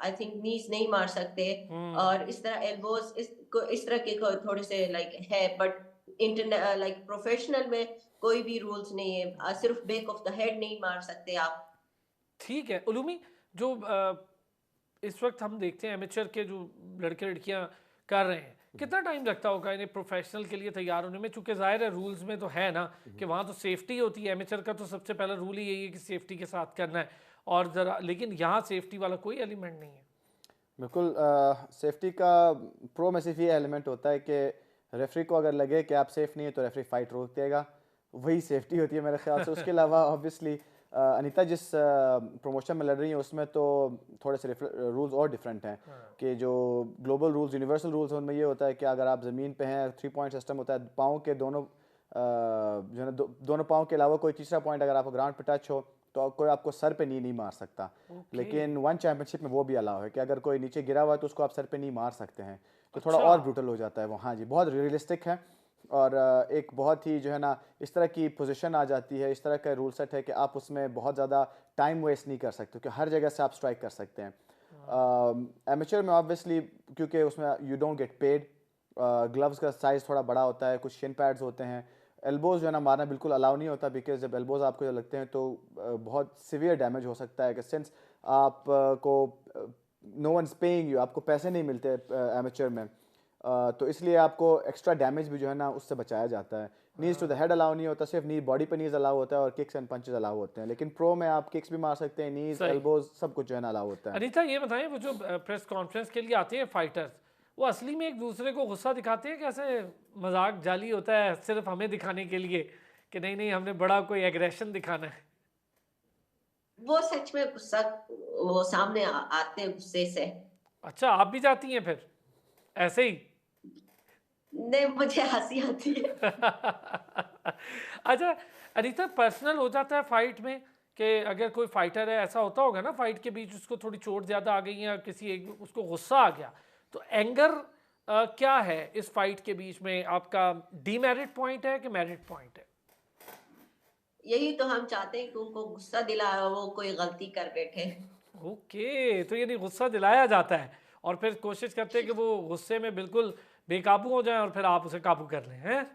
आई थिंक नीज नहीं मार सकते। हम्म। और इस तरह एल्बोज इस तरह के थोड़े से लाइक है, बट इंटरने लाइक प्रोफेशनल में कोई भी रूल्स नहीं है, सिर्फ बैक ऑफ द हेड नहीं मार सकते आप। ठीक है उलूमी, जो इस वक्त हम देखते हैं एमेचर के जो लड़के लड़कियां कर रहे हैं, कितना टाइम लगता होगा इन्हें प्रोफेशनल के लिए तैयार होने में? चूंकि जाहिर है रूल्स में तो है ना कि वहाँ तो सेफ्टी होती है, एमेचर का तो सबसे पहला रूल ही यही है कि सेफ्टी के साथ करना है, और ज़रा लेकिन यहाँ सेफ्टी वाला कोई एलिमेंट नहीं है। बिल्कुल, सेफ्टी का प्रो में सिर्फ ये एलिमेंट होता है कि रेफरी को अगर लगे कि आप सेफ नहीं है तो रेफरी फाइट रोक देगा, वही सेफ्टी होती है मेरे ख्याल से। उसके अलावा ऑब्वियसली अनीता जिस प्रमोशन में लड़ रही है उसमें तो थोड़े से रूल्स और डिफरेंट हैं कि जो ग्लोबल रूल्स, यूनिवर्सल रूल्स, उनमें ये होता है कि अगर आप ज़मीन पे हैं, 3 पॉइंट सिस्टम होता है, पाँव के दोनों जो है ना दोनों पाँव के अलावा कोई तीसरा पॉइंट अगर आपको ग्राउंड पे टच हो तो कोई आपको सर पे नहीं मार सकता। लेकिन वन चैंपियनशिप में वो भी अलाउ है कि अगर कोई नीचे गिरा हुआ है तो उसको आप सर पे नहीं मार सकते हैं, तो थोड़ा और ब्रूटल हो जाता है वो। हाँ जी, बहुत रियलिस्टिक है, और एक बहुत ही जो है ना इस तरह की पोजीशन आ जाती है, इस तरह का रूल सेट है कि आप उसमें बहुत ज़्यादा टाइम वेस्ट नहीं कर सकते, क्योंकि हर जगह से आप स्ट्राइक कर सकते हैं। एमेचर में ऑब्वियसली क्योंकि उसमें you don't get paid, gloves का साइज़ थोड़ा बड़ा होता है, कुछ शिन पैड्स होते हैं, एल्बोज जो है ना मारना बिल्कुल अलाउ नहीं होता, बिकॉज जब एल्बोज आपको जो लगते हैं तो बहुत सिवियर डैमेज हो सकता है, कि सिंस आप को no one is paying you, आपको पैसे नहीं मिलते एमेचर में, तो इसलिए आपको एक्स्ट्रा डैमेज भी जो है ना उससे बचाया जाता है। नीज टू द हेड अलाउ नहीं होता, सिर्फ नी बॉडी पे नीज अलाउ होता है और किक्स एंड पंचेस अलाउ होते हैं, लेकिन प्रो में आप किक्स भी मार सकते हैं, नीज एल्बोज सब कुछ जो है ना अलाउ होता है। अनीता ये बताएं, वो जो प्रेस कॉन्फ्रेंस के लिए आते हैं फाइटर्स, वो असली में एक दूसरे को गुस्सा दिखाते हैं, कैसे मजाक जाली होता है सिर्फ हमें दिखाने के लिए कि नहीं नहीं हमने बड़ा कोई एग्रेशन दिखाना है? वो सच में गुस्सा, वो सामने आते हैं गुस्से से। अच्छा, आप भी जाती हैं फिर ऐसे ही? नहीं, मुझे हंसी आती है। अच्छा अनीता, पर्सनल हो जाता है फाइट में कि अगर कोई फाइटर है, ऐसा होता होगा ना फाइट के बीच उसको थोड़ी चोट ज़्यादा आ गई है, किसी एक उसको गुस्सा आ गया, तो एंगर क्या है इस फाइट के बीच में? आपका डीमेरिट पॉइंट है कि मेरिट पॉइंट है? यही तो हम चाहते हैं कि उनको गुस्सा दिलाया, वो कोई गलती कर बैठे। ओके, तो यानी गुस्सा दिलाया जाता है और फिर कोशिश करते हैं कि वो गुस्से में बिल्कुल बेकाबू हो जाए और फिर आप उसे काबू कर लें, हैं?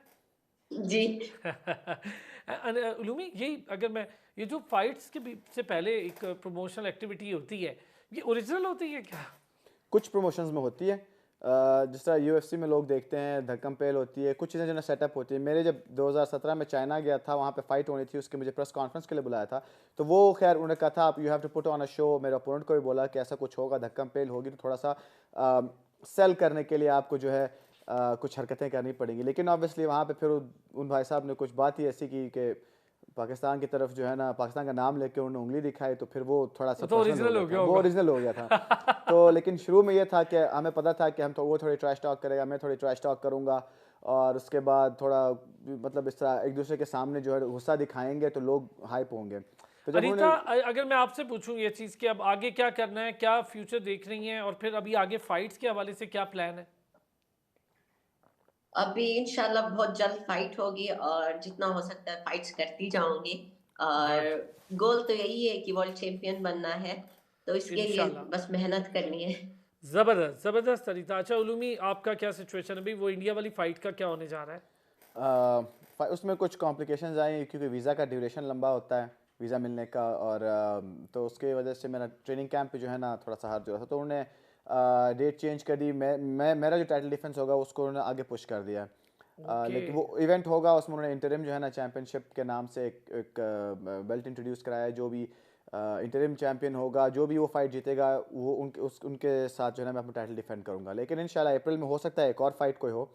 जी। उलूमी, यही अगर मैं ये जो फाइट्स के से पहले एक प्रमोशनल एक्टिविटी होती है, ये ओरिजिनल होती है क्या? कुछ प्रमोशंस में होती है, जिस तरह यूएफसी में लोग देखते हैं धक्कम पेल होती है, कुछ चीज़ें जो है सेटअप होती है। मेरे जब 2017 में चाइना गया था, वहाँ पे फाइट होनी थी, उसके मुझे प्रेस कॉन्फ्रेंस के लिए बुलाया था, तो वो खैर उन्होंने कहा था आप you have to put on a show. मेरे अपोनेंट को भी बोला कि ऐसा कुछ होगा, धक्कम पेल होगी, तो थोड़ा सा सेल करने के लिए आपको जो है कुछ हरकतें करनी पड़ेंगी। लेकिन ऑब्वियसली वहाँ पे फिर उन भाई साहब ने कुछ बात ही ऐसी की कि पाकिस्तान की तरफ जो है ना, पाकिस्तान का नाम लेके उन्होंने उंगली दिखाई, तो फिर वो थोड़ा सा तो ओरिजिनल हो गया, वो ओरिजिनल हो गया था। तो लेकिन शुरू में ये था कि हमें पता था कि हम तो वो थोड़ी ट्रैश टॉक करेगा, मैं थोड़ी ट्रैश टॉक करूँगा, और उसके बाद थोड़ा मतलब इस तरह एक दूसरे के सामने जो है गुस्सा दिखाएंगे तो लोग हाइप होंगे। तो जब अनीता, अगर मैं आपसे पूछूं ये चीज़ कि अब आगे क्या करना है, क्या फ्यूचर देख रही हैं, और फिर अभी आगे फाइट्स के हवाले से क्या प्लान है? अभी इंशाल्लाह बहुत जल्द फाइट होगी और जितना हो सकता है फाइट्स करती जाऊंगी, गुड, और गोल तो यही है कि वर्ल्ड चैंपियन बनना है, तो इसके लिए इंशाल्लाह। बस मेहनत करनी है। ज़बरदस्त ज़बरदस्त अनीता। अच्छा उलूमी, आपका क्या सिचुएशन है अभी, वो इंडिया वाली फाइट का क्या होने जा रहा है? उसमें कुछ कॉम्प्लिकेशंस आए क्योंकि वीज़ा का ड्यूरेशन लंबा होता है, वीज़ा मिलने का, और तो उसके वजह से मेरा ट्रेनिंग कैंप पे जो है ना थोड़ा सा हार जो था, तो उन्होंने डेट चेंज कर दी। मैं मेरा जो टाइटल डिफेंस होगा उसको उन्होंने आगे पुश कर दिया। ओके, लेकिन वो इवेंट होगा, उसमें उन्होंने इंटरिम जो है ना चैम्पियनशिप के नाम से एक बेल्ट इंट्रोड्यूस कराया है। जो भी इंटरिम चैम्पियन होगा, जो भी वो फाइट जीतेगा, वो उनके साथ जो है ना मैं अपना टाइटल डिफेंड करूँगा। लेकिन इंशाल्लाह अप्रैल में हो सकता है एक और फाइट कोई हो,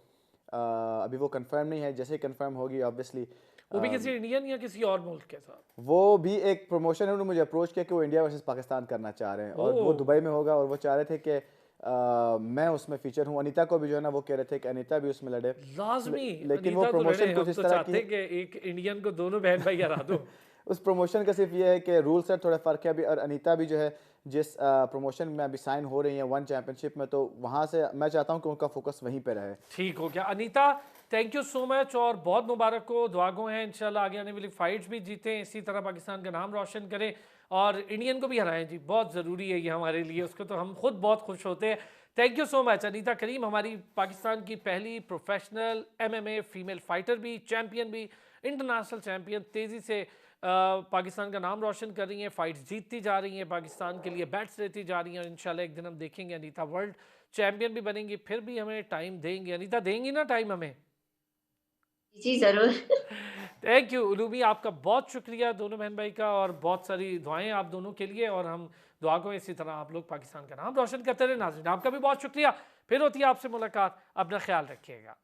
अभी वो कंफर्म नहीं है, जैसे ही कंफर्म होगी ऑब्वियसली। वो भी किसी इंडियन या किसी और मुल्क के साथ? वो भी एक प्रमोशन है, उन्होंने मुझे अप्रोच किया कि वो इंडिया वर्सेस पाकिस्तान करना चाह रहे हैं, और वो ओह, दुबई में होगा, और वो चाह रहे थे कि मैं उसमें फीचर हूँ। अनीता को भी जो है ना वो कह रहे थे कि अनीता भी उसमें लड़े। लाजमी। लेकिन वो अनीता तो लड़े, प्रमोशन कुछ हम इस तो तरह चाहते की हैं कि एक इंडियन को दोनों बहन भाई हरा दो। उस प्रमोशन का सिर्फ ये है कि रूल सेट थोड़ा फ़र्क है अभी, और अनीता भी जो है जिस प्रमोशन में अभी साइन हो रही है वन चैंपियनशिप में, तो वहाँ से मैं चाहता हूँ कि उनका फोकस वहीं पे रहे। ठीक हो गया Anita, thank you so much, और बहुत मुबारक हो, दुआ गो हैं इंशाल्लाह आगे आने वाली फाइट्स भी जीतें, इसी तरह पाकिस्तान का नाम रोशन करें और इंडियन को भी हराएं जी, बहुत ज़रूरी है ये हमारे लिए, उसको तो हम खुद बहुत खुश होते हैं। Thank you so much Anita Karim, हमारी पाकिस्तान की पहली प्रोफेशनल MMA फीमेल फाइटर भी, चैम्पियन भी, इंटरनेशनल चैंपियन, तेज़ी से पाकिस्तान का नाम रोशन कर रही हैं, फाइट्स जीतती जा रही हैं, पाकिस्तान के लिए बैट्स लेती जा रही हैं, और इंशाल्लाह एक दिन हम देखेंगे अनीता वर्ल्ड चैंपियन भी बनेंगी। फिर भी हमें टाइम देंगे अनीता, देंगी ना टाइम हमें? जी जरूर। थैंक यू उलूमी, आपका बहुत शुक्रिया दोनों बहन भाई का, और बहुत सारी दुआएं आप दोनों के लिए, और हम दुआ को इसी तरह आप लोग पाकिस्तान का नाम रोशन करते रहे। नाज़रीन, आपका भी बहुत शुक्रिया। फिर होती है आपसे मुलाकात, अपना ख्याल रखिएगा।